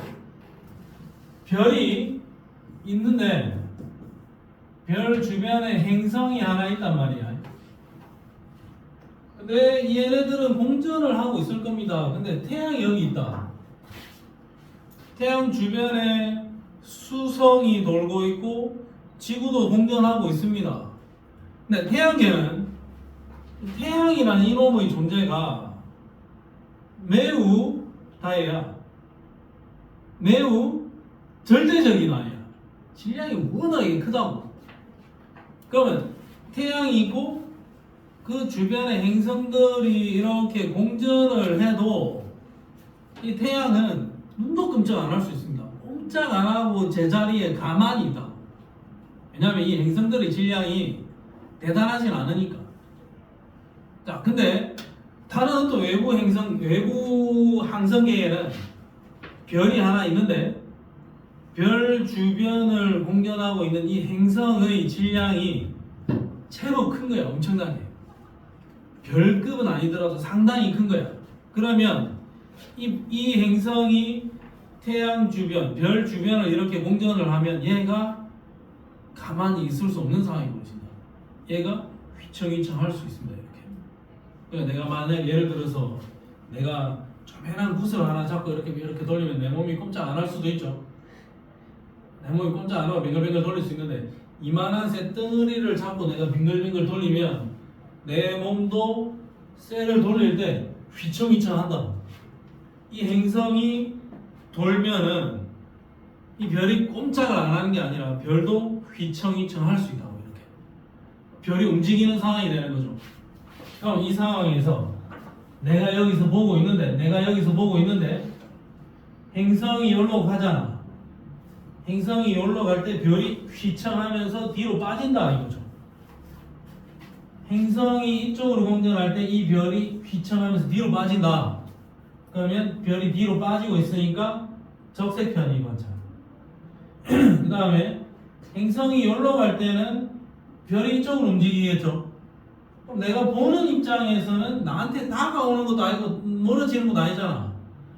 별이 있는데 별 주변에 행성이 하나 있단 말이야. 근데 얘네들은 공전을 하고 있을 겁니다. 근데 태양이 여기 있다. 태양 주변에 수성이 돌고 있고 지구도 공전하고 있습니다. 근데 태양계는 태양이라는 이놈의 존재가 매우 다해야 매우 절대적인 아이야. 질량이 워낙에 크다고. 그러면 태양이 있고 그 주변에 행성들이 이렇게 공전을 해도 이 태양은 눈도 끔찍 안 할 수 있습니다. 꼼짝 안 하고 제자리에 가만히 있다. 왜냐하면 이 행성들의 질량이 대단하진 않으니까. 자, 근데 다른 또 외부 항성계에는 별이 하나 있는데 별 주변을 공전하고 있는 이 행성의 질량이 채로 큰 거야. 엄청나게. 별급은 아니더라도 상당히 큰 거야. 그러면 이 행성이 태양 주변, 별 주변을 이렇게 공전을 하면 얘가 가만히 있을 수 없는 상황이 벌어진다. 얘가 휘청휘청 할 수 있습니다. 이렇게. 그러니까 내가 만약 예를 들어서 내가 조그만한 붓을 하나 잡고 이렇게 돌리면 내 몸이 꼼짝 안 할 수도 있죠. 내 몸이 꼼짝 안 하고 빙글빙글 돌릴 수 있는데 이만한 쇳덩어리를 잡고 내가 빙글빙글 돌리면 내 몸도 쇠를 돌릴 때 휘청휘청 한다. 이 행성이 돌면은 이 별이 꼼짝을 안 하는 게 아니라 별도 휘청휘청 할 수 있다고. 이렇게 별이 움직이는 상황이 되는 거죠. 그럼 이 상황에서 내가 여기서 보고 있는데 행성이 여기로 가잖아. 행성이 여기로 갈 때 별이 휘청하면서 뒤로 빠진다 이거죠. 행성이 이쪽으로 공전할 때 이 별이 휘청하면서 뒤로 빠진다. 그러면 별이 뒤로 빠지고 있으니까 적색편이 관찰. 그 다음에 행성이 여기로 갈 때는 별이 이쪽으로 움직이겠죠. 그럼 내가 보는 입장에서는 나한테 다가오는 것도 아니고 멀어지는 것도 아니잖아.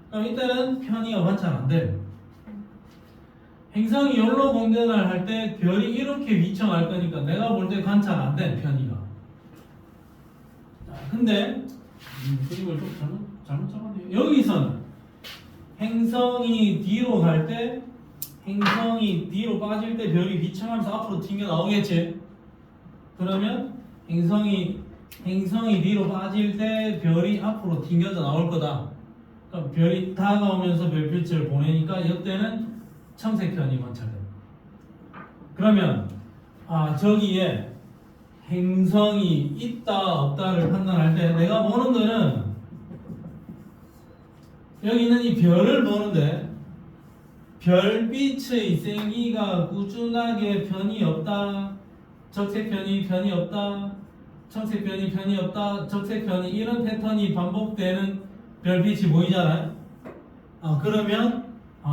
그럼 이때는 편의가 관찰 안 돼. 행성이 여기로 공전을 할 때 별이 이렇게 휘청할 거니까 내가 볼 때 관찰 안 돼, 편의가. 근데 그림을 좀 잘못 잡았네요. 여기서는 행성이 뒤로 갈 때 행성이 뒤로 빠질 때 별이 휘청하면서 앞으로 튕겨 나오겠지. 그러면 행성이 뒤로 빠질 때 별이 앞으로 튕겨져 나올 거다. 그럼 별이 다가오면서 별빛을 보내니까 이때는 청색편이 관찰됩니다. 그러면 저기에 행성이 있다 없다를 판단할 때 내가 보는 거는 여기는 이 별을 보는데 별빛의 생기가 꾸준하게 편이 없다, 적색편이 편이 없다, 청색편이 편이 없다, 적색편이 이런 패턴이 반복되는 별빛이 보이잖아요. 그러면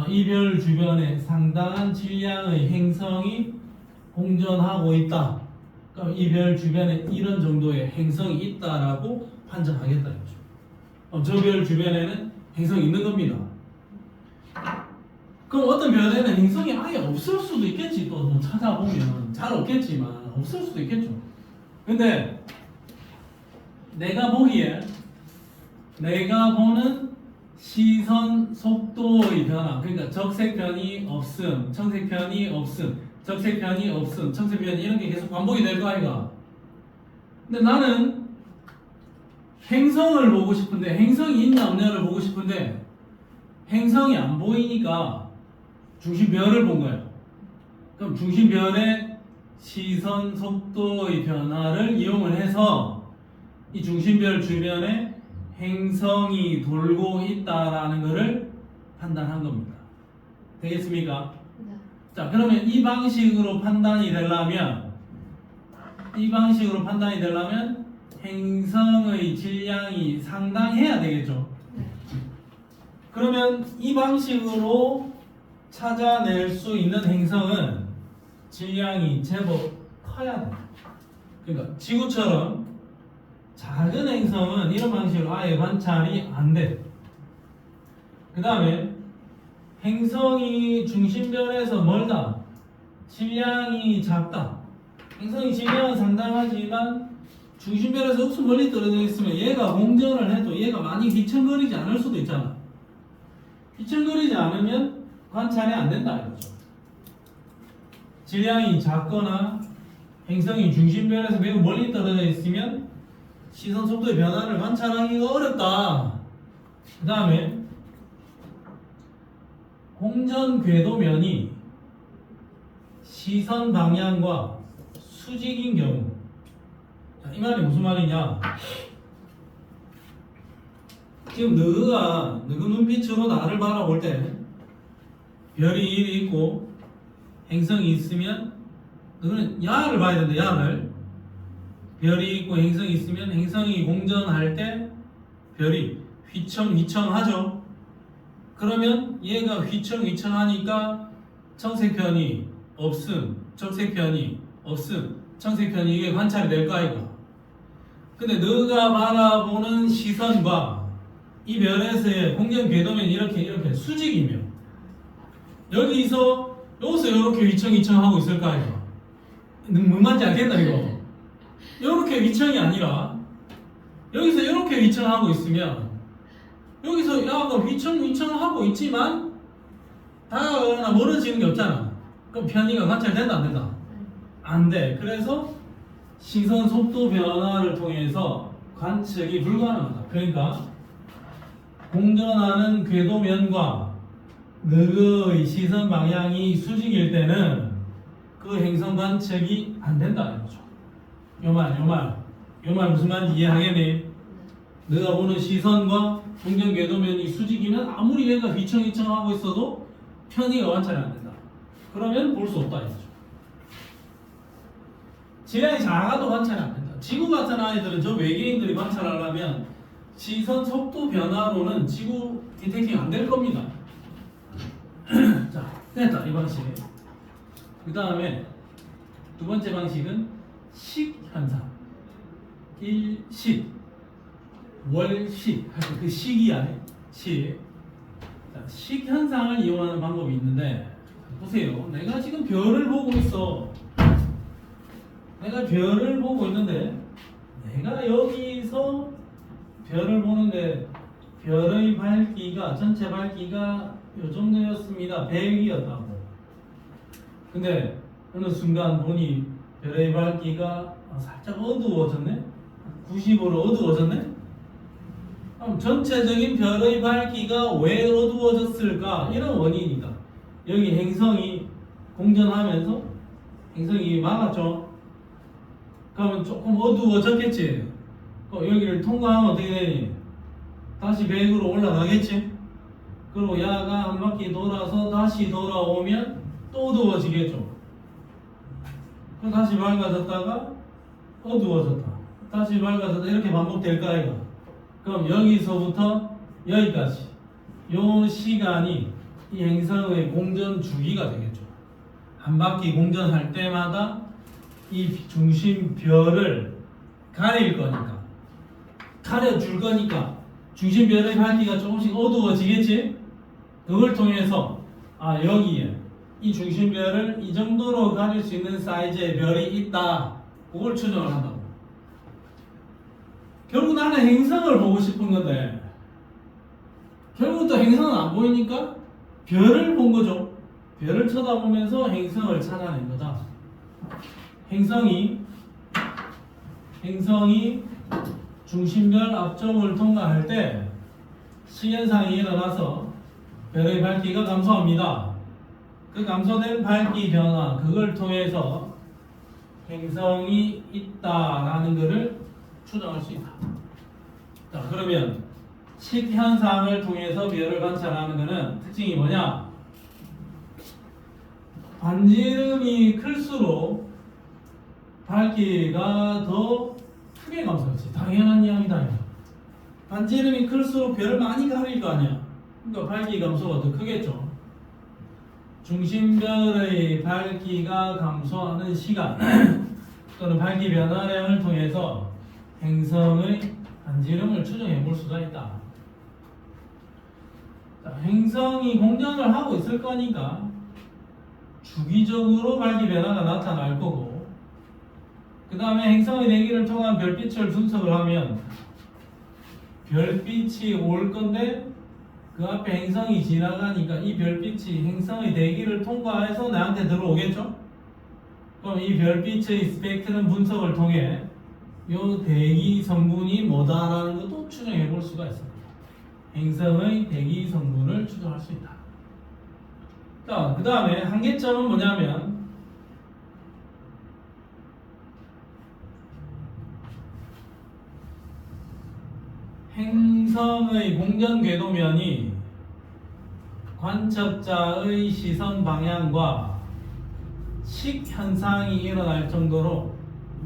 이 별 주변에 상당한 질량의 행성이 공전하고 있다. 그럼 이 별 주변에 이런 정도의 행성이 있다라고 판정하겠다 이거죠. 저 별 주변에는 행성이 있는 겁니다. 그럼 어떤 별에는 행성이 아예 없을 수도 있겠지. 또 뭐 찾아보면 잘 없겠지만 없을 수도 있겠죠. 근데 내가 보기에 내가 보는 시선 속도의 변화, 그러니까 적색편이 없음, 청색편이 없음, 적색편이 없음, 청색편이 이런 게 계속 반복이 될 거 아이가. 근데 나는 행성을 보고 싶은데 행성이 있냐 없냐를 보고 싶은데 행성이 안 보이니까 중심별을 본 거예요. 그럼 중심별의 시선 속도의 변화를 이용을 해서 이 중심별 주변에 행성이 돌고 있다라는 것을 판단한 겁니다. 되겠습니까? 네. 자, 그러면 이 방식으로 판단이 되려면 행성의 질량이 상당해야 되겠죠. 네. 그러면 이 방식으로 찾아낼 수 있는 행성은 질량이 제법 커야 돼. 그러니까 지구처럼 작은 행성은 이런 방식으로 아예 관찰이 안 돼. 그 다음에 행성이 중심별에서 멀다, 질량이 작다. 행성이 질량은 상당하지만 중심별에서 혹시 멀리 떨어져 있으면 얘가 공전을 해도 얘가 많이 휘청거리지 않을 수도 있잖아. 휘청거리지 않으면 관찰이 안 된다 이거죠. 질량이 작거나 행성이 중심별에서 매우 멀리 떨어져 있으면 시선 속도의 변화를 관찰하기가 어렵다. 그 다음에 공전 궤도면이 시선 방향과 수직인 경우. 자, 이 말이 무슨 말이냐? 지금 너가 눈빛으로 나를 바라볼 때 별이 일이 있고 행성이 있으면 너는 야를 봐야 된다. 야를. 별이 있고 행성이 있으면 행성이 공전할 때 별이 휘청휘청하죠. 그러면 얘가 휘청휘청하니까 청색편이 없음, 적색편이 없음, 청색편이 이게 관찰이 될 거 아이가. 근데 너가 바라보는 시선과 이 별에서의 공전 궤도면이 이렇게 수직이며 여기서 이렇게 휘청휘청하고 있을 거 아이가. 뭔 말인지 알겠나 이거? 이렇게 휘청이 아니라 여기서 이렇게 휘청하고 있으면 여기서 야가 휘청휘청하고 있지만 다가가거나 멀어지는 게 없잖아. 그럼 편의가 관찰된다 안 된다? 안 돼. 그래서 시선 속도 변화를 통해서 관측이 불가능하다. 그러니까 공전하는 궤도면과 너의 시선 방향이 수직일 때는 그 행성 관측이 안 된다는 거죠. 요 말 무슨 말인지 이해하겠니? 너가 보는 시선과 공전 궤도면이 수직이면 아무리 얘가 휘청휘청하고 있어도 편의가 관찰이 안 된다. 그러면 볼 수 없다 이거죠. 질량이 작아도 관찰이 안 된다. 지구 같은 아이들은 저 외계인들이 관찰하려면 시선 속도 변화로는 지구 디텍팅 안 될 겁니다. 자, 됐다 이 방식. 그 다음에 두 번째 방식은 식 현상. 일식, 월식. 그 식이 아니에요. 식. 자, 식 현상을 이용하는 방법이 있는데 보세요. 내가 지금 별을 보고 있어. 내가 별을 보고 있는데 내가 여기서 별을 보는데 별의 밝기가 전체 밝기가 이 정도였습니다. 100이었다고. 근데 어느 순간 보니 별의 밝기가 살짝 어두워졌네? 90으로 어두워졌네? 그럼 전체적인 별의 밝기가 왜 어두워졌을까? 이런 원인이다. 여기 행성이 공전하면서 행성이 막았죠? 그러면 조금 어두워졌겠지? 여기를 통과하면 어떻게 되니? 다시 100으로 올라가겠지? 그리고 야가 한 바퀴 돌아서 다시 돌아오면 또 어두워지겠죠? 그럼 다시 밝아졌다가 어두워졌다. 다시 밝아졌다. 이렇게 반복될까 이거? 그럼 여기서부터 여기까지 요 시간이 이 행성의 공전 주기가 되겠죠. 한 바퀴 공전할 때마다 이 중심 별을 가릴 거니까, 가려줄 거니까 중심 별의 밝기가 조금씩 어두워지겠지? 그걸 통해서 여기에 이 중심별을 이 정도로 가릴 수 있는 사이즈의 별이 있다. 그걸 추정을 한다고. 결국 나는 행성을 보고 싶은 건데 결국 또 행성은 안 보이니까 별을 본 거죠. 별을 쳐다보면서 행성을 찾아낸 거다. 행성이 중심별 앞쪽을 통과할 때 식현상이 일어나서 별의 밝기가 감소합니다. 그 감소된 밝기 변화, 그걸 통해서 행성이 있다라는 것을 추정할 수 있다. 자, 그러면 식현상을 통해서 별을 관찰하는 것은 특징이 뭐냐? 반지름이 클수록 밝기가 더 크게 감소하지. 당연한 이야기다. 반지름이 클수록 별을 많이 가릴 거 아니야. 그러니까 밝기 감소가 더 크겠죠. 중심별의 밝기가 감소하는 시간 또는 밝기 변화량을 통해서 행성의 반지름을 추정해 볼 수가 있다. 자, 행성이 공전을 하고 있을 거니까 주기적으로 밝기 변화가 나타날 거고, 그 다음에 행성의 대기를 통한 별빛을 분석을 하면 별빛이 올 건데 그 앞에 행성이 지나가니까 이 별빛이 행성의 대기를 통과해서 나한테 들어오겠죠? 그럼 이 별빛의 스펙트럼 분석을 통해 요 대기 성분이 뭐다라는 것도 추정해 볼 수가 있습니다. 행성의 대기 성분을 추정할 수 있다. 자, 그 다음에 한계점은 뭐냐면 행성의 공전 궤도면이 관측자의 시선 방향과 식 현상이 일어날 정도로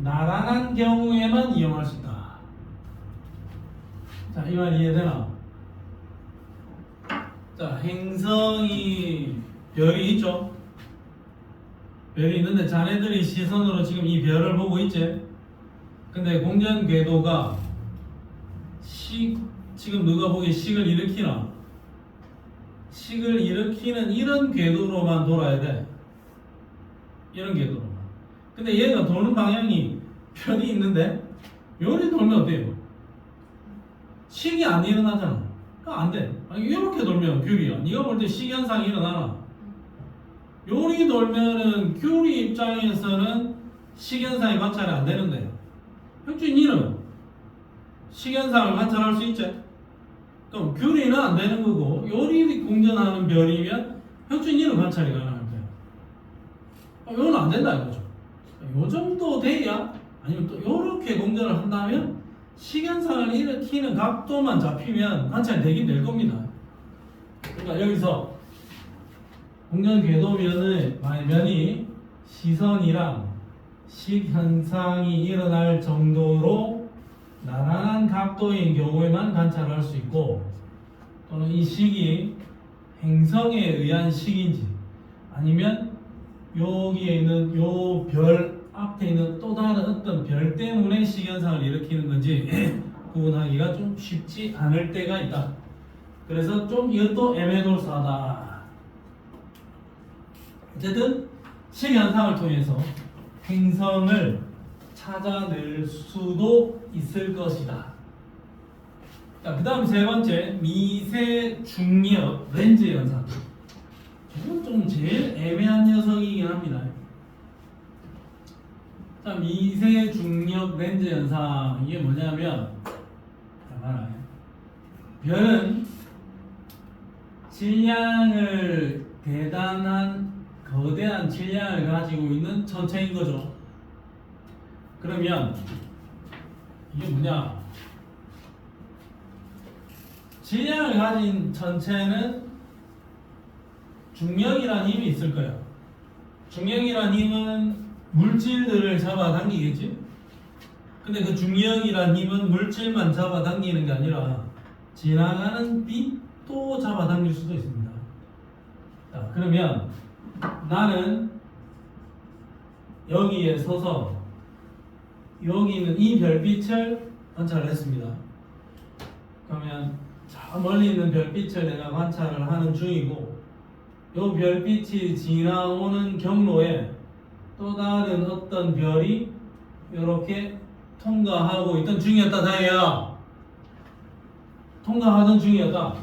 나란한 경우에만 이용할 수 있다. 자, 이 말 이해되나? 자, 행성이 별이 있죠? 별이 있는데 자네들이 시선으로 지금 이 별을 보고 있지? 근데 공전 궤도가 지금 누가 보기에 식을 일으키나? 식을 일으키는 이런 궤도로만 돌아야 돼. 이런 궤도로만. 근데 얘가 도는 방향이 편이 있는데 요리 돌면 어때요? 식이 안 일어나잖아. 그럼 안 돼. 아니, 이렇게 돌면 귤이야. 네가 볼 때 식현상이 일어나나? 요리 돌면은 귤이 입장에서는 식현상이 관찰이 안 되는데 혁준 니는 식현상을 관찰할 수 있지? 그럼 귤이는 안 되는 거고 요리 공전하는 별이면 혁준 니는 관찰이 가능할 거야. 이건 안 된다 이거죠. 요 정도 돼야 아니면 또 요렇게 공전을 한다면 식현상을 일으키는 각도만 잡히면 관찰이 되긴 될 겁니다. 그러니까 여기서 공전 궤도면의 면이 시선이랑 식현상이 일어날 정도로 나란한 각도인 경우에만 관찰할 수 있고 또는 이 식이 행성에 의한 식인지 아니면 여기에 있는 요 별 앞에 있는 또 다른 어떤 별 때문에 식현상을 일으키는 건지 구분하기가 좀 쉽지 않을 때가 있다. 그래서 좀 이것도 애매돌사하다. 어쨌든 식현상을 통해서 행성을 찾아낼 수도 있을 것이다. 자, 그 다음 세 번째 미세 중력 렌즈 현상. 이건 좀 제일 애매한 녀석이긴 합니다. 자, 미세 중력 렌즈 현상 이게 뭐냐면 별은 질량을 대단한 거대한 질량을 가지고 있는 천체인 거죠. 그러면 이게 뭐냐? 질량을 가진 천체는 중력이라는 힘이 있을 거예요. 중력이라는 힘은 물질들을 잡아당기겠지? 근데 그 중력이라는 힘은 물질만 잡아당기는 게 아니라 지나가는 빛도 잡아당길 수도 있습니다. 자, 그러면 나는 여기에 서서 여기 있는 이 별빛을 관찰을 했습니다. 그러면 저 멀리 있는 별빛을 내가 관찰을 하는 중이고 이 별빛이 지나오는 경로에 또 다른 어떤 별이 이렇게 통과하고 있던 중이었다. 다행이야. 통과하던 중이었다.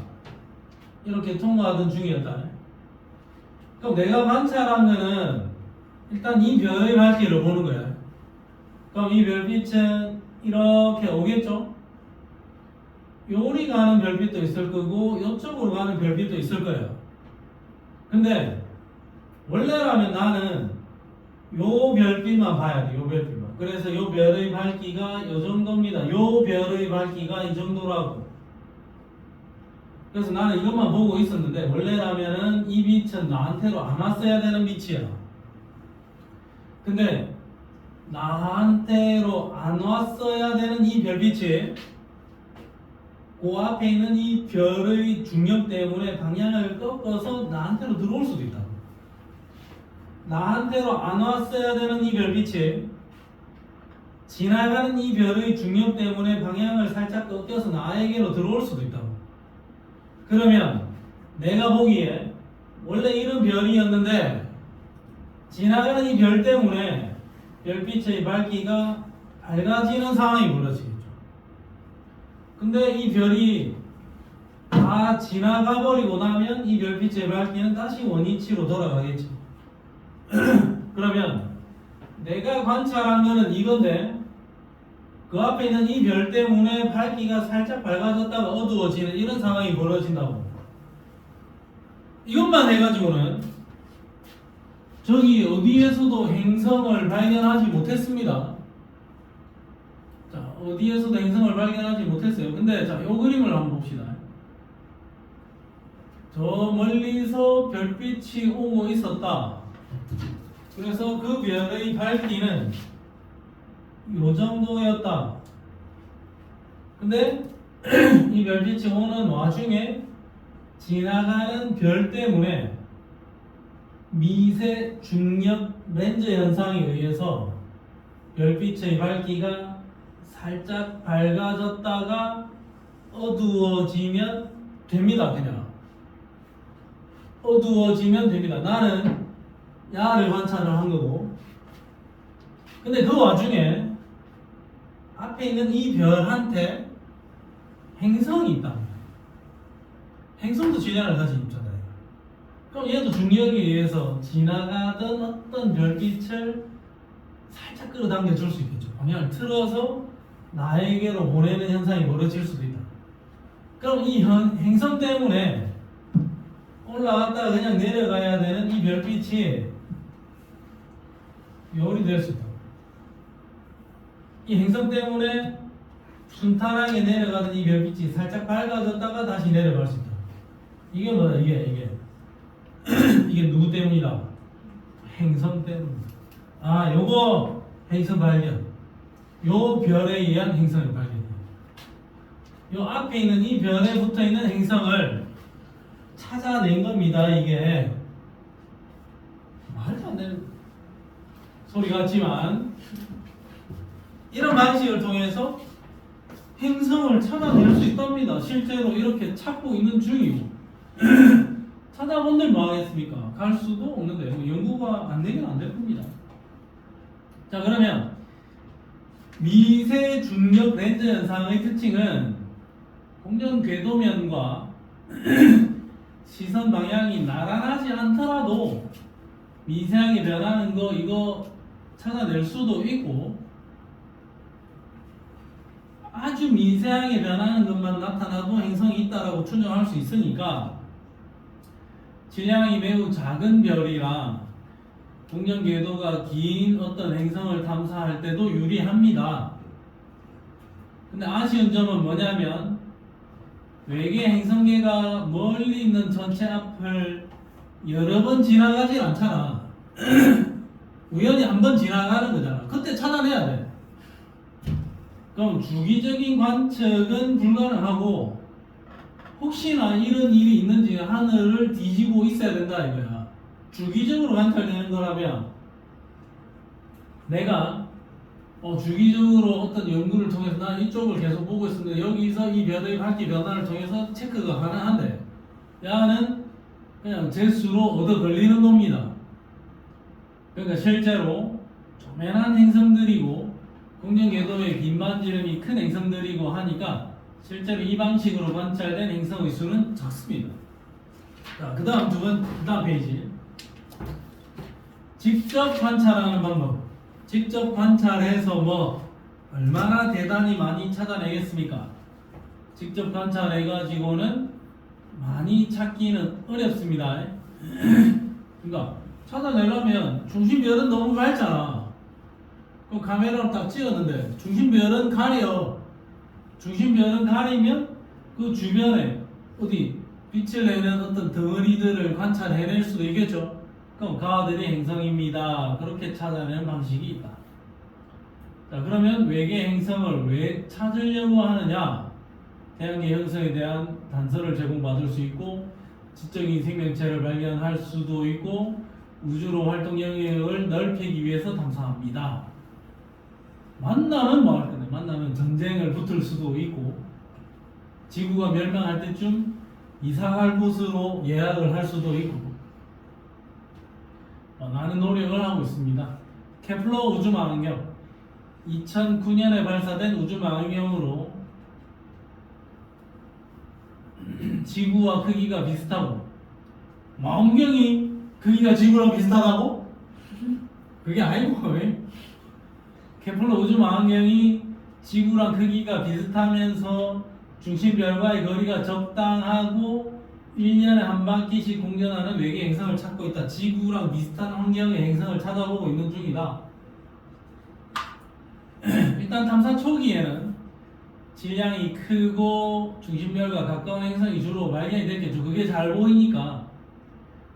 이렇게 통과하던 중이었다. 그럼 내가 관찰한 거는 일단 이 별의 밝기를 보는 거야. 그럼 이 별빛은 이렇게 오겠죠? 요리 가는 별빛도 있을 거고 이쪽으로 가는 별빛도 있을 거예요. 근데 원래라면 나는 요 별빛만 봐야 돼. 요 별빛만. 그래서 요 별의 밝기가 요 정도입니다. 요 별의 밝기가 이 정도라고. 그래서 나는 이것만 보고 있었는데 원래라면은 이 빛은 나한테로 안 왔어야 되는 빛이야. 근데 나한테로 안 왔어야 되는 이 별빛이 그 앞에 있는 이 별의 중력 때문에 방향을 꺾어서 나한테로 들어올 수도 있다. 나한테로 안 왔어야 되는 이 별빛이 지나가는 이 별의 중력 때문에 방향을 살짝 꺾여서 나에게로 들어올 수도 있다고. 그러면 내가 보기에 원래 이런 별이었는데 지나가는 이 별 때문에 별빛의 밝기가 밝아지는 상황이 벌어지겠죠. 근데 이 별이 다 지나가 버리고 나면 이 별빛의 밝기는 다시 원위치로 돌아가겠지. 그러면 내가 관찰한 거는 이건데 그 앞에 있는 이 별 때문에 밝기가 살짝 밝아졌다가 어두워지는 이런 상황이 벌어진다고. 이것만 해가지고는 저기 어디에서도 행성을 발견하지 못했습니다. 자, 어디에서도 행성을 발견하지 못했어요. 근데 자, 요 그림을 한번 봅시다. 저 멀리서 별빛이 오고 있었다. 그래서 그 별의 밝기는 요 정도였다. 근데 이 별빛이 오는 와중에 지나가는 별 때문에 미세 중력 렌즈 현상에 의해서 별빛의 밝기가 살짝 밝아졌다가 어두워지면 됩니다. 그냥 어두워지면 됩니다. 나는 야를 관찰을 한 거고, 근데 그 와중에 앞에 있는 이 별한테 행성이 있다. 행성도 질량을 가지고 있잖아요. 그럼 얘도 중력에 의해서 지나가던 어떤 별빛을 살짝 끌어당겨 줄 수 있겠죠. 방향을 틀어서 나에게로 보내는 현상이 벌어질 수도 있다. 그럼 이 행성 때문에 올라갔다가 그냥 내려가야 되는 이 별빛이 요리 될 수 있다. 이 행성 때문에 순탄하게 내려가던 이 별빛이 살짝 밝아졌다가 다시 내려갈 수 있다. 이게 뭐야? 이게 이게 누구 때문이다? 행성 때문. 아, 요거 행성 발견. 요 별에 의한 행성의 발견. 요 앞에 있는 이 별에 붙어 있는 행성을 찾아낸 겁니다. 이게 말도 안 되는 소리 같지만 이런 방식을 통해서 행성을 찾아낼 수 있답니다. 실제로 이렇게 찾고 있는 중이고 찾아본들 뭐 하겠습니까? 갈 수도 없는데 뭐 연구가 안 되긴 안 될 겁니다. 자, 그러면 미세 중력 렌즈 현상의 특징은 공전 궤도면과 시선 방향이 나란하지 않더라도 미세하게 변하는 거 이거 찾아낼 수도 있고, 아주 미세하게 변하는 것만 나타나도 행성이 있다라고 추정할 수 있으니까 질량이 매우 작은 별이랑 공전 궤도가 긴 어떤 행성을 탐사할 때도 유리합니다. 근데 아쉬운 점은 뭐냐면 외계 행성계가 멀리 있는 전체 앞을 여러 번 지나가질 않잖아. 우연히 한 번 지나가는 거잖아. 그때 찾아내야 돼. 그럼 주기적인 관측은 불가능하고 혹시나 이런 일이 있는지 하늘을 뒤지고 있어야 된다 이거야. 주기적으로 관찰되는 거라면 내가 주기적으로 어떤 연구를 통해서 난 이쪽을 계속 보고 있었는데 여기서 이 별의 밝기 변화를 통해서 체크가 가능한데 야는 그냥 재수로 얻어 걸리는 겁니다. 그러니까 실제로 조그만한 행성들이고 공전 궤도의 긴 반지름이 큰 행성들이고 하니까 실제로 이 방식으로 관찰된 행성의 수는 적습니다. 자, 그 다음 페이지. 직접 관찰하는 방법. 직접 관찰해서 뭐 얼마나 대단히 많이 찾아내겠습니까? 직접 관찰해가지고는 많이 찾기는 어렵습니다. 그러니까 찾아내려면 중심별은 너무 밝잖아. 그럼 카메라로 딱 찍었는데 중심별은 가려. 중심별은 가리면 그 주변에 어디 빛을 내는 어떤 덩어리들을 관찰해낼 수도 있겠죠. 그럼 가들이 행성입니다. 그렇게 찾아내는 방식이 있다. 자, 그러면 외계 행성을 왜 찾으려고 하느냐? 태양계 형성에 대한 단서를 제공받을 수 있고 지적인 생명체를 발견할 수도 있고 우주로 활동 영역을 넓히기 위해서 탐사합니다. 만나면 뭐 할 건데? 만나면 전쟁을 붙을 수도 있고 지구가 멸망할 때쯤 이사갈 곳으로 예약을 할 수도 있고 많은 노력을 하고 있습니다. 케플러 우주망원경 2009년에 발사된 우주망원경으로 지구와 크기가 비슷하고 망원경이 크기가 지구랑 비슷하다고? 그게 아니고 케플러 우주망원경이 지구랑 크기가 비슷하면서 중심별과의 거리가 적당하고 1년에 한 바퀴씩 공전하는 외계 행성을 찾고 있다. 지구랑 비슷한 환경의 행성을 찾아보고 있는 중이다. 일단 탐사 초기에는 질량이 크고 중심별과 가까운 행성이 주로 발견이 됐겠죠. 그게 잘 보이니까.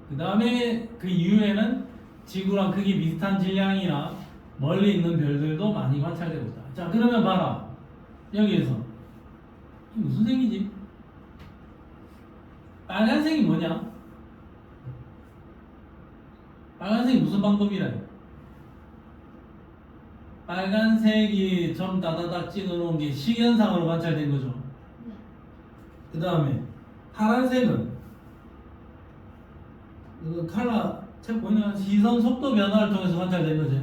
그 다음에 그 이후에는 지구랑 크기 비슷한 질량이나 멀리 있는 별들도 많이 관찰되고 있다. 자, 그러면 봐라. 여기에서 이게 무슨 색이지? 빨간색이 뭐냐? 빨간색이 무슨 방법이라? 빨간색이 점 다다닥 찍어놓은 게 식현상으로 관찰된 거죠. 그 다음에 파란색은 이거 칼라 책 보면 시선 속도 변화를 통해서 관찰된 거지.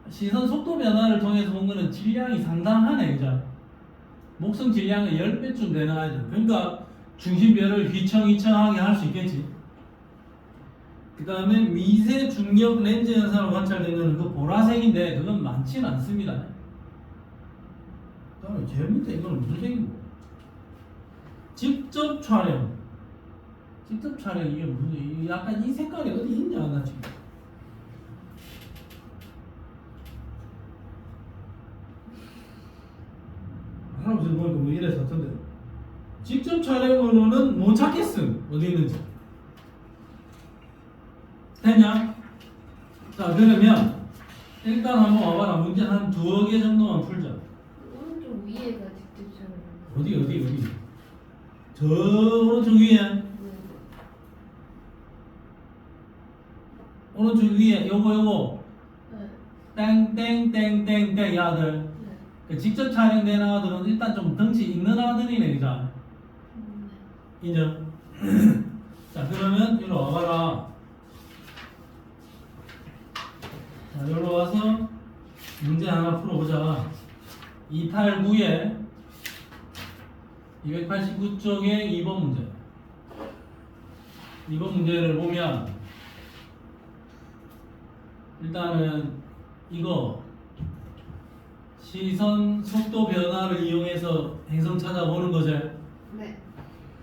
시선 속도 변화를 통해서 본 거는 질량이 상당하네, 그죠? 목성 질량의 10배쯤 되는 아이들. 그러니까 중심별을 휘청휘청하게 할 수 있겠지. 그 다음에 미세 중력 렌즈 현상으로 관찰된 거는 그 보라색인데 그건 많지는 않습니다. 그 다음에 제일 밑에 이거는 무슨 색이고? 직접 촬영. 직접 촬영 이게 무슨, 약간 이 색깔이 어디 있냐, 나 지금. 할아버지 보니까 뭐 이래서 같은데. 직접 촬영으로는 못 찾겠음. 어디 있는지. 됐냐? 자, 그러면 일단 한번 와봐라. 문제 한 2개 정도만 풀자. 오른쪽 위에가 직접 촬영. 어디? 저 오른쪽 위에. 네. 오른쪽 위에 요거 네. 땡땡땡땡땡 이 아들. 네. 그 직접 촬영된 아들은 일단 좀 덩치 있는 아들이네, 그죠? 네. 인정? 자, 그러면 이리 와봐라. 자, 여기로 와서 문제 하나 풀어보자. 2탈9에 289쪽에 2번 문제. 2번 문제를 보면 일단은 이거 시선 속도 변화를 이용해서 행성 찾아보는 거지. 네.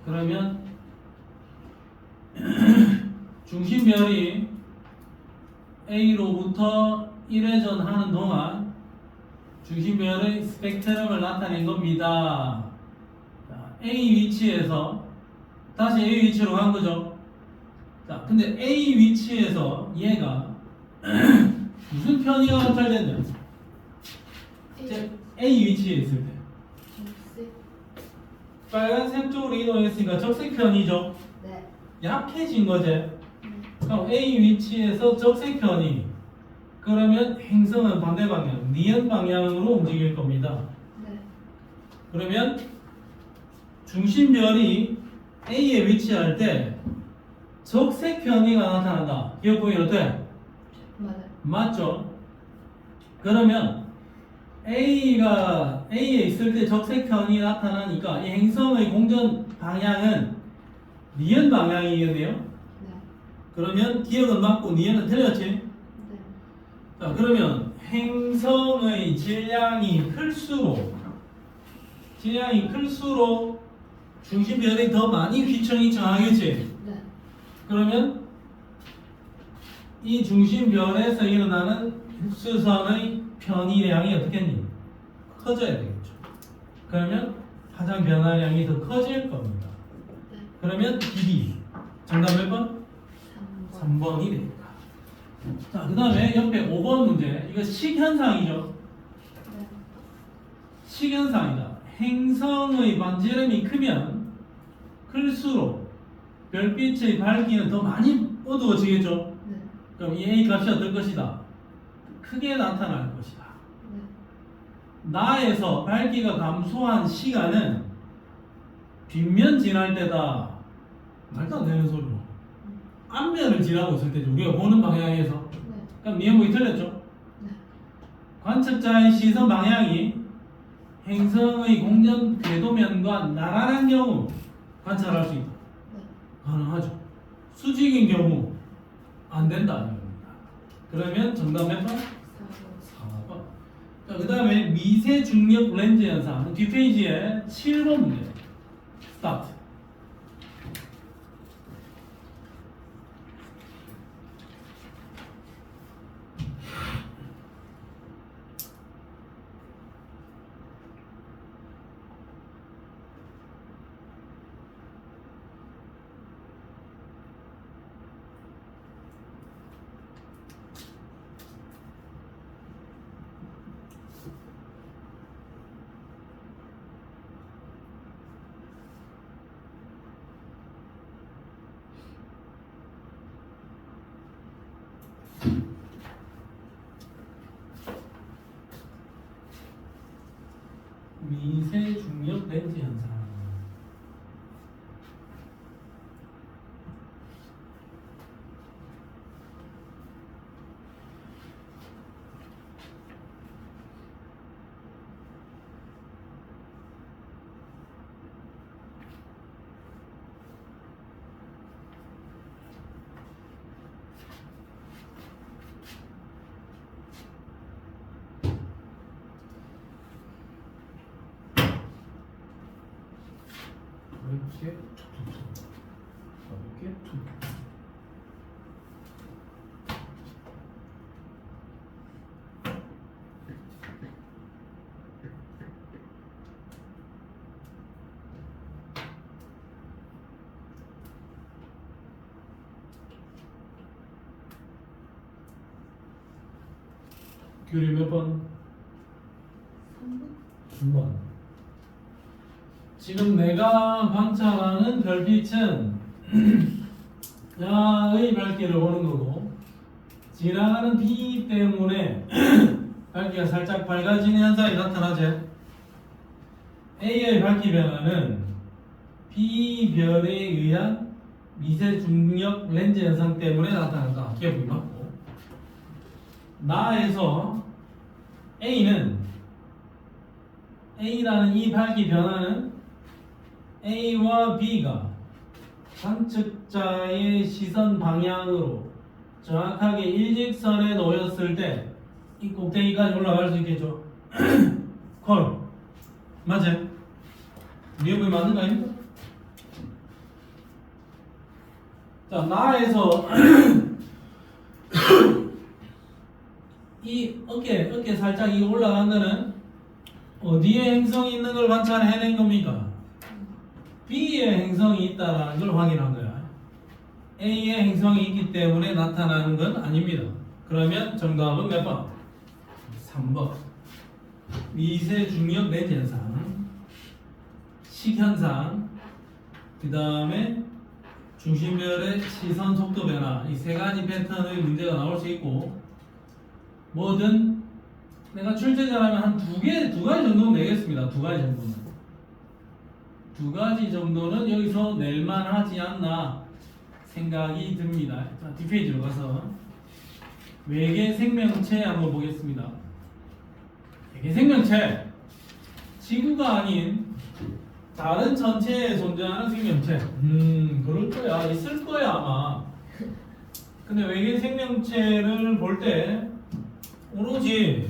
그러면 중심별이 A로부터 1회전 하는 동안 중심별의 스펙트럼을 나타낸 겁니다. 자, A 위치에서 다시 A 위치로 간 거죠. 자, 근데 A 위치에서 얘가 무슨 편의가 관찰됐냐? 이제 A 위치에 있을 때 적색. 빨간색 쪽으로 이동했으니까 적색 편이죠. 네. 약해진 거지. 네. 그럼 A 위치에서 적색 편이 그러면 행성은 반대 방향, 니은 방향으로 움직일 겁니다. 네. 그러면 중심별이 A에 위치할 때 적색 편이가 나타난다. 기억보기 어때? 맞아요. 맞죠? 그러면 A가 A에 있을 때 적색 편이 나타나니까 이 행성의 공전 방향은 니은 방향이겠네요. 네. 그러면 기억은 맞고 니은은 틀렸지? 네. 자, 그러면 행성의 질량이 클수록 중심별이 더 많이 휘청휘청하겠지? 네. 그러면 이 중심별에서 일어나는 흡수선의 편의량이 어떻겠니? 커져야 되겠죠. 그러면 파장 변화량이 더 커질 겁니다. 네. 그러면 길이 정답 몇 번? 3번. 3번이 됩니다. 자, 그 다음에 옆에 5번 문제. 이거 식현상이죠. 네. 식현상이다. 행성의 반지름이 크면 클수록 별빛의 밝기는 더 많이 어두워지겠죠. 네. 그럼 이 A 값이 어떨 것이다? 크게 나타날 것이다. 네. 나에서 밝기가 감소한 시간은 뒷면 지날 때다. 말도 안 되는 소리로. 앞면을 지나고 있을 때죠. 우리가 보는 방향에서. 네. 그럼 니은보기 틀렸죠? 네. 관측자의 시선 방향이 행성의 공전 궤도면과 나란한 경우 관찰할 수 있다. 네. 가능하죠. 수직인 경우 안 된다. 이겁니다. 그러면 정답 몇 번? 4번. 4번. 자, 그 다음에 미세 중력 렌즈 현상. 뒷페이지에 7번 문제. 스타트. 미세 중력 렌즈 현상. 이렇게 툭툭툭. 이렇게 툭. 규리 몇 번? 3번. 2번. 지금 내가 관찰하는 별빛은 야의 밝기를 보는 거고, 지나가는 비 때문에 밝기가 살짝 밝아지는 현상이 나타나지. A의 밝기 변화는 B별에 의한 미세 중력 렌즈 현상 때문에 나타난다. 기억이 맞고, 나에서 A라는 이 밝기 변화는 A와 B가 관측자의 시선 방향으로 정확하게 일직선에 놓였을 때 이 꼭대기까지 올라갈 수 있겠죠. 콜. 맞아요? 미역이 맞는 거 아닙니까? 자, 나에서 이 어깨 살짝 이 올라간 거는 어디에 행성이 있는 걸 관찰해낸 겁니까? B에 행성이 있다는 걸 확인한 거야. A에 행성이 있기 때문에 나타나는 건 아닙니다. 그러면 정답은 몇 번? 3번. 미세 중력 렌즈 현상, 식현상, 그 다음에 중심별의 시선 속도 변화, 이 세 가지 패턴의 문제가 나올 수 있고, 뭐든 내가 출제자라면 한 두 가지 정도는 내겠습니다. 두 가지 정도는 여기서 낼만하지 않나 생각이 듭니다. 자, 뒷페이지로 가서 외계 생명체 한번 보겠습니다. 외계 생명체, 지구가 아닌 다른 전체에 존재하는 생명체. 그럴 거야. 있을 거야 아마. 근데 외계 생명체를 볼 때 오로지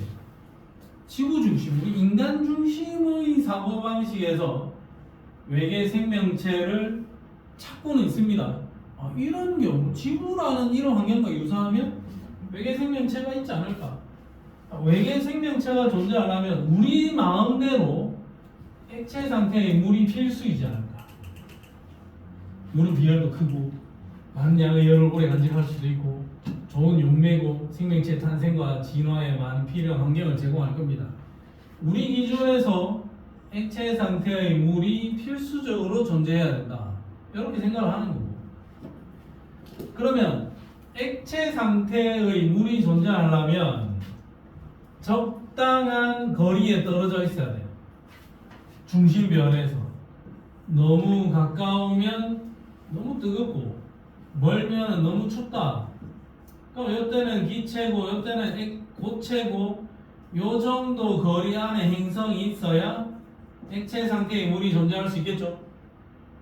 지구 중심, 우리 인간 중심의 사고 방식에서 외계 생명체를 찾고는 있습니다. 이런 경우, 지구라는 이런 환경과 유사하면 외계 생명체가 있지 않을까? 외계 생명체가 존재하려면 우리 마음대로 액체 상태의 물이 필수이지 않을까? 물은 비열도 크고 많은 양의 열을 오래 간직할 수도 있고 좋은 용매고 생명체 탄생과 진화에 많은 필요한 환경을 제공할 겁니다. 우리 기준에서 액체 상태의 물이 필수적으로 존재해야 된다. 이렇게 생각을 하는 거고. 그러면 액체 상태의 물이 존재하려면 적당한 거리에 떨어져 있어야 돼요. 중심변에서. 너무 가까우면 너무 뜨겁고 멀면 너무 춥다. 그럼 이때는 기체고 이때는 고체고 요 정도 거리 안에 행성이 있어야 액체 상태의 물이 존재할 수 있겠죠.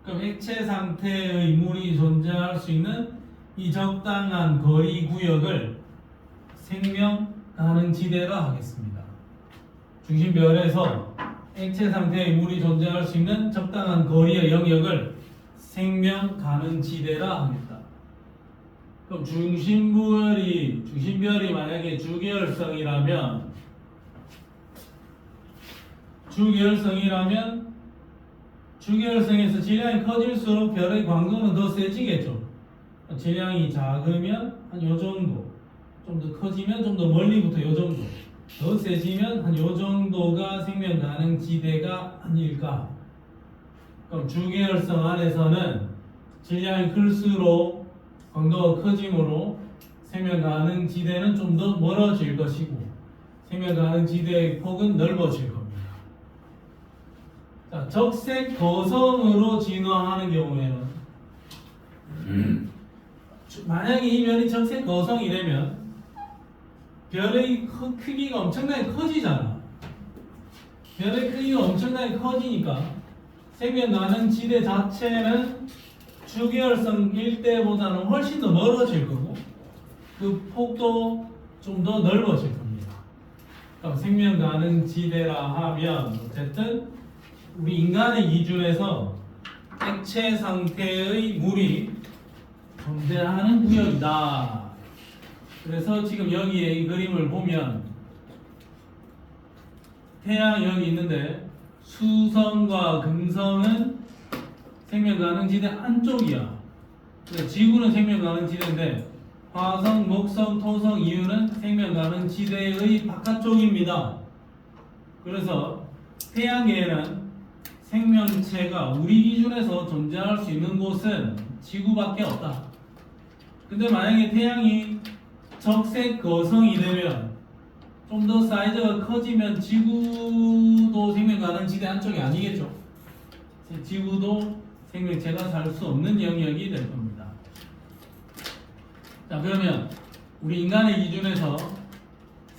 그럼 액체 상태의 물이 존재할 수 있는 이 적당한 거리 구역을 생명 가능지대라 하겠습니다. 중심별에서 액체 상태의 물이 존재할 수 있는 적당한 거리의 영역을 생명 가능지대라 합니다. 그럼 중심별이 만약에 주계열성에서 질량이 커질수록 별의 광도는 더 세지겠죠. 질량이 작으면 한 요 정도, 좀 더 커지면 좀 더 멀리부터 요 정도, 더 세지면 한 요 정도가 생명 가능 지대가 아닐까. 그럼 주계열성 안에서는 질량이 클수록 광도가 커지므로 생명 가능 지대는 좀 더 멀어질 것이고 생명 가능 지대의 폭은 넓어질 겁니다. 자, 적색 거성으로 진화하는 경우에는 만약에 이 별이 적색 거성이라면 별의 크기가 엄청나게 커지잖아. 별의 크기가 엄청나게 커지니까 생명 가능 지대 자체는 주계열성일 때보다는 훨씬 더 멀어질 거고 그 폭도 좀 더 넓어질 겁니다. 그럼 생명 가능 지대라 하면 어쨌든 우리 인간의 기준에서 액체 상태의 물이 존재하는 구역이다. 그래서 지금 여기에 이 그림을 보면 태양이 여기 있는데 수성과 금성은 생명 가능 지대 안쪽이야. 지구는 생명 가능 지대인데 화성, 목성, 토성, 이유는 생명 가능 지대의 바깥쪽입니다. 그래서 태양계에는 생명체가 우리 기준에서 존재할 수 있는 곳은 지구밖에 없다. 근데 만약에 태양이 적색 거성이 되면 좀 더 사이즈가 커지면 지구도 생명 가능 지대 안쪽이 아니겠죠. 지구도 생명체가 살 수 없는 영역이 될 겁니다. 자, 그러면 우리 인간의 기준에서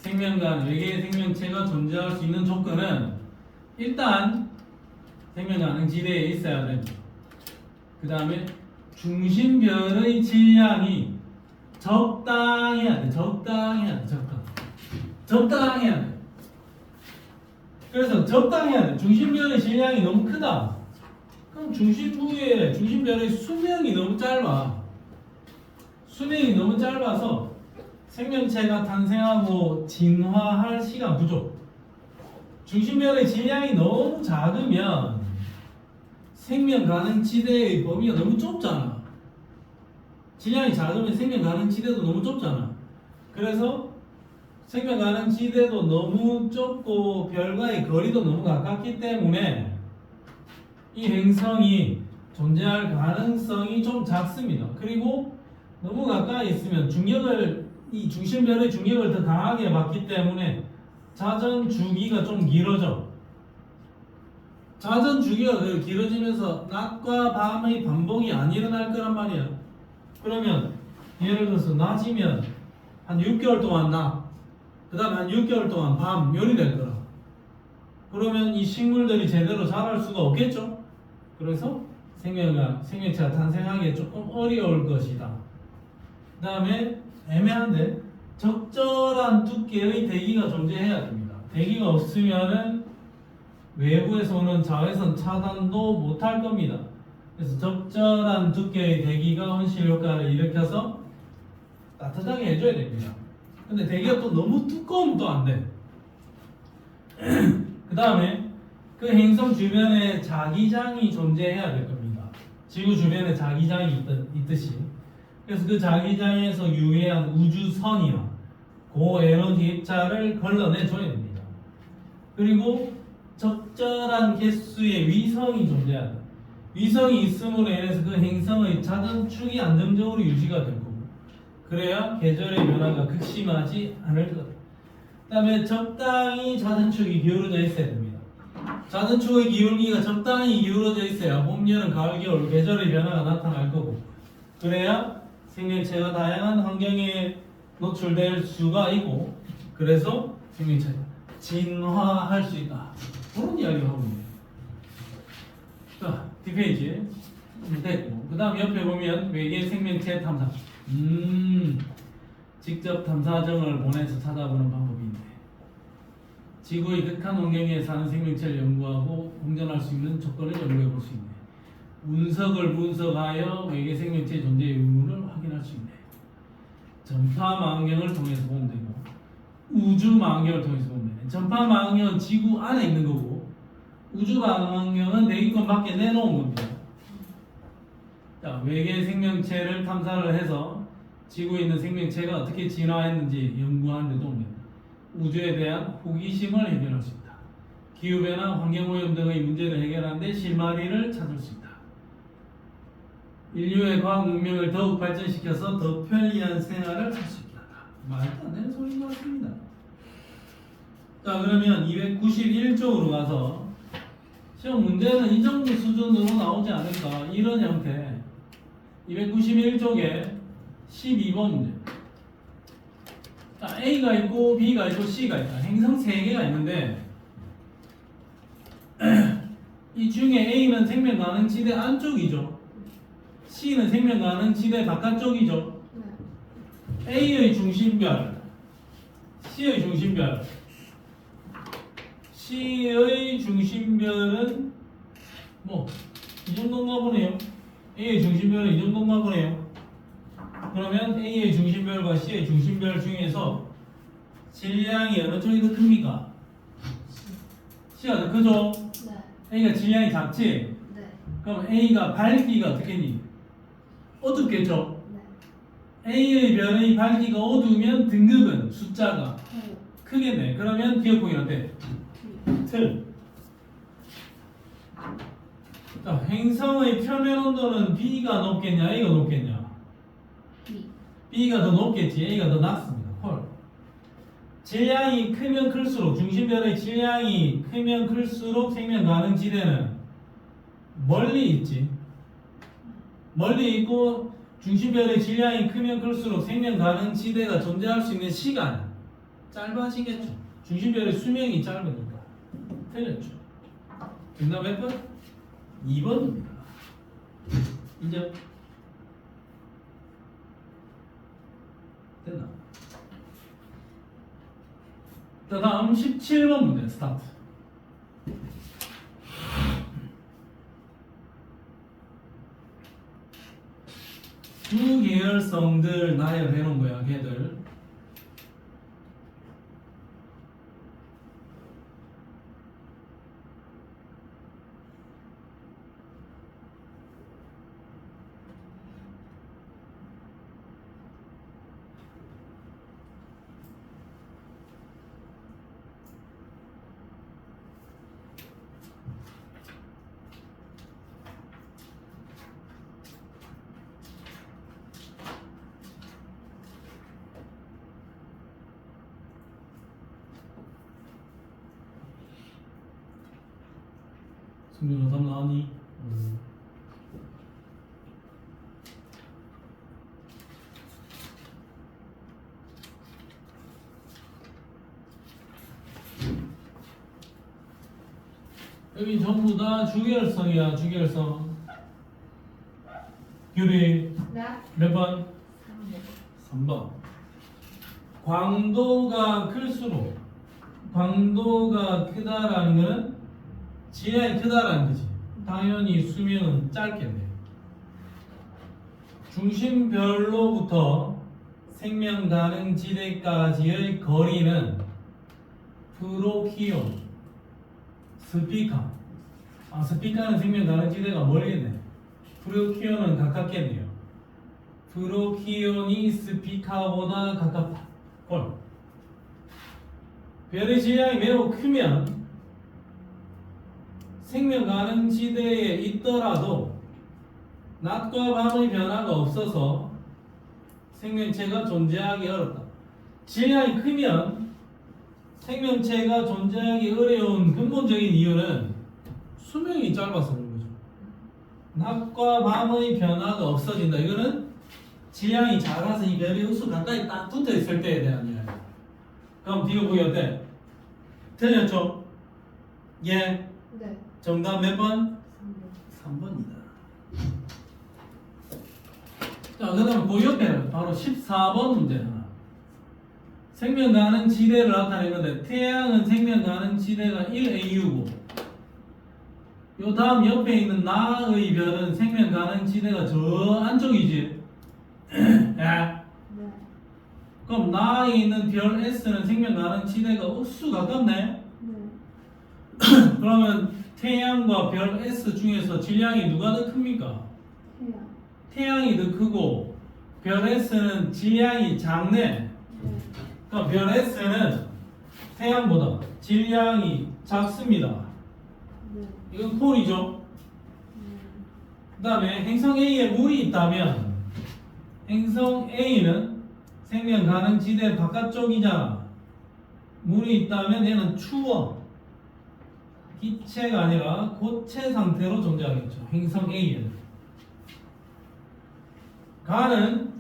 외계의 생명체가 존재할 수 있는 조건은 일단 생명 가능 지대에 있어야 됩니다. 그 다음에 중심별의 질량이 적당해야 돼. 적당해야 돼. 그래서 적당해야 돼. 중심별의 질량이 너무 크다. 그럼 중심별의 수명이 너무 짧아. 수명이 너무 짧아서 생명체가 탄생하고 진화할 시간 부족. 중심별의 질량이 너무 작으면 생명 가능 지대의 범위가 너무 좁잖아. 질량이 작으면 생명 가능 지대도 너무 좁잖아. 그래서 생명 가능 지대도 너무 좁고 별과의 거리도 너무 가깝기 때문에 이 행성이 존재할 가능성이 좀 작습니다. 그리고 너무 가까이 있으면 이 중심별의 중력을 더 강하게 받기 때문에 자전 주기가 좀 길어져. 자전 주기가 길어지면서 낮과 밤의 반복이 안 일어날 거란 말이야. 그러면 예를 들어서 낮이면 한 6개월 동안 낮, 그 다음에 한 6개월 동안 밤, 열이 될 거라. 그러면 이 식물들이 제대로 자랄 수가 없겠죠. 그래서 생명체가 탄생하기 조금 어려울 것이다. 그 다음에 애매한데 적절한 두께의 대기가 존재해야 됩니다. 대기가 없으면은 외부에서 오는 자외선 차단도 못할 겁니다. 그래서 적절한 두께의 대기가 온실 효과를 일으켜서 따뜻하게 해줘야 됩니다. 근데 대기가 또 너무 두꺼우면 또 안 돼. 그 다음에 그 행성 주변에 자기장이 존재해야 될 겁니다. 지구 주변에 자기장이 있듯이. 그래서 그 자기장에서 유해한 우주선이나 고에너지 입자를 걸러내줘야 됩니다. 그리고 적절한 개수의 위성이 존재해야 돼. 위성이 있음으로 인해서 그 행성의 자전축이 안정적으로 유지가 될 거고, 그래야 계절의 변화가 극심하지 않을 것. 그 다음에 적당히 자전축이 기울어져 있어야 됩니다. 자전축의 기울기가 적당히 기울어져 있어야 봄, 여름, 가을, 겨울 계절의 변화가 나타날 거고, 그래야 생명체가 다양한 환경에 노출될 수가 있고, 그래서 생명체가 진화할 수 있다. 그런 이야기를 하고 있네요. 자, 뒷페이지 됐고, 그 다음 옆에 보면 외계 생명체 탐사. 직접 탐사정을 보내서 찾아보는 방법인데 지구의 극한 환경에 사는 생명체를 연구하고 공존할 수 있는 조건을 연구해 볼 수 있네. 운석을 분석하여 외계 생명체 존재 의무를 확인할 수 있네. 전파 망원경을 통해서 보면 되고 우주 망원경을 통해서 보면 되네. 전파 망원경은 지구 안에 있는 거고 우주 망원경은 대기권 밖에 내놓은 겁니다. 자, 외계 생명체를 탐사를 해서 지구에 있는 생명체가 어떻게 진화했는지 연구하는 데 도움이 됩니다. 우주에 대한 호기심을 해결할 수 있다. 기후변화, 환경오염 등의 문제를 해결하는 데 실마리를 찾을 수 있다. 인류의 과학 문명을 더욱 발전시켜서 더 편리한 생활을 할 수 있다. 말도 안 되는 소리인 것 같습니다. 자, 그러면 291쪽으로 가서 시험 문제는 이 정도 수준으로 나오지 않을까 이런 형태. 291쪽에 12번 문제. 자, A가 있고 B가 있고 C가 있다. 행성 3개가 있는데 이 중에 A는 생명 가능 지대 안쪽이죠. C는 생명 가능 지대 바깥쪽이죠. 네. A의 중심별, C의 중심별. C의 중심별은 뭐 이 정도인가 보네요. A의 중심별은 이 정도인가 보네요. 그러면 A의 중심별과 C의 중심별 중에서 질량이 어느 쪽이 더 큽니까? C가 더 크죠? 네. A가 질량이 작지? 네. 그럼 A가 밝기가 어떻겠니? 어둡겠죠? 네. A의 별의 밝기가 어두우면 등급은 숫자가 오. 크겠네. 그러면 기억보기 어때? 틀. 자, 행성의 표면 온도는 B가 높겠냐, A가 높겠냐? B. B가 더 높겠지, A가 더 낮습니다. 헐. 질량이 크면 클수록, 중심별의 질량이 크면 클수록 생명 가능 지대는 멀리 있지. 멀리 있고 중심별의 질량이 크면 클수록 생명 가능 지대가 존재할 수 있는 시간 짧아지겠죠. 중심별의 수명이 짧으니까. 틀렸죠. 정답 몇 번? 2번입니다. 인정? 됐나? 자, 다음 17번 문제 스타트. 두 계열성들 나열해 놓은 거야, 걔들. 승준아 답 나왔니? 여기 전부 다 주계열성이야. 주계열성. 규리 네. 몇 번? 3번. 3번. 광도가 클수록 광도가 크다라는 것은 질량이 크다라는 거지. 당연히 수명은 짧겠네. 중심별로부터 생명 가능 지대까지의 거리는 프로키온 스피카. 스피카는 생명 가능 지대가 멀겠네. 프로키온은 가깝겠네요. 프로키온이 스피카보다 가깝다. 헐. 별의 질량이 매우 크면 생명 가능 지대에 있더라도 낮과 밤의 변화가 없어서 생명체가 존재하기 어렵다. 질량이 크면 생명체가 존재하기 어려운 근본적인 이유는 수명이 짧아서 그런 거죠. 낮과 밤의 변화가 없어진다. 이거는 질량이 작아서 이 별이 우수 가까이 딱 붙어 있을 때에 대한 이야기야. 그럼 뒤로 보기 어때? 틀렸죠? 예. 네. 정답 몇 번? 3번. 3번이다. 자, 그 다음 그 옆에 바로 14번 문제 하나. 생명 가능 지대를 나타낸 건데 태양은 생명 가능 지대가 1AU고 요 다음 옆에 있는 나의 별은 생명 가능 지대가 저 안쪽이지. 야. 네. 그럼 나에 있는 별 S는 생명 가능 지대가 억수 가깝네. 네. 그러면 태양과 별 S 중에서 질량이 누가 더 큽니까? 태양. 태양이 더 크고 별 S는 질량이 작네. 네. 그럼 별 S는 태양보다 질량이 작습니다. 네. 이건 콜이죠. 그 다음에 행성 A에 물이 있다면 행성 A는 생명 가능 지대 바깥쪽이잖아. 물이 있다면 얘는 추워. 기체가 아니라 고체 상태로 존재하겠죠. 행성 A에는. 가는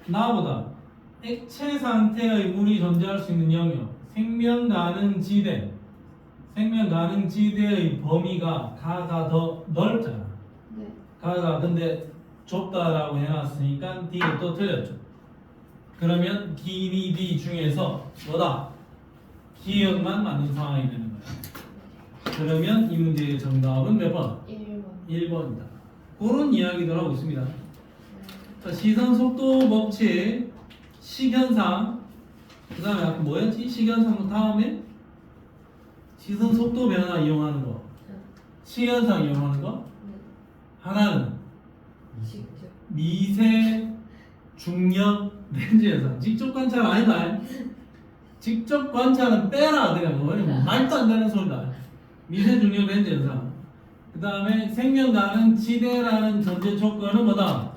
나보다 액체 상태의 물이 존재할 수 있는 영역, 생명 가능 지대. 생명 가능 지대의 범위가 가가 더 넓잖아. 네. 가가 근데 좁다라고 해놨으니까 D가 또 틀렸죠. 그러면 길이 D 중에서 뭐다? 기억만 맞는 상황이 되는 거야. 그러면 이 문제의 정답은 몇 번? 1번. 1번이다. 그런 이야기들 하고 있습니다. 자, 시선 속도 법칙, 식현상, 그 다음에 아까 뭐였지? 식현상 다음에 시선 속도 변화 이용하는 거, 식현상 이용하는 거. 네. 하나는 직접. 미세 중력 렌즈 현상. 직접 관찰 아니다. 직접 관찰은 빼라. 그냥 뭐 말도 안 되는 소리다. 미세 중력 렌즈 현상. 그 다음에 생명 가능 지대라는 전제 조건은 뭐다?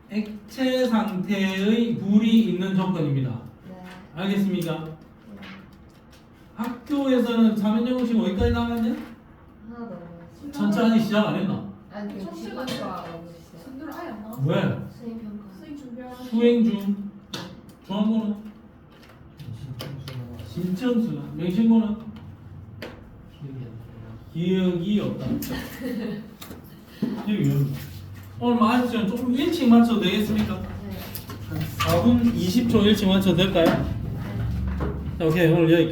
액체 상태의 불이 있는 조건입니다. 네. 알겠습니까? 학교에서는 사면여고식 어디까지 나갔냐? 하나 더. 천천히 시작 안 했나? 아니, 그 청취가 시간과라고 있어요. 선들 아예 안 나왔어. 왜? 수행 평가. 수행 준비하는 수행 중. 중앙고는? 신천수. 명신고는? 기억이 없다. 기억이 없다. 오늘 맞죠? 조금 일찍 맞춰도 되겠습니까? 네. 한 4분 20초 일찍 맞춰도 될까요? 자, 오케이. 오늘 여기까지.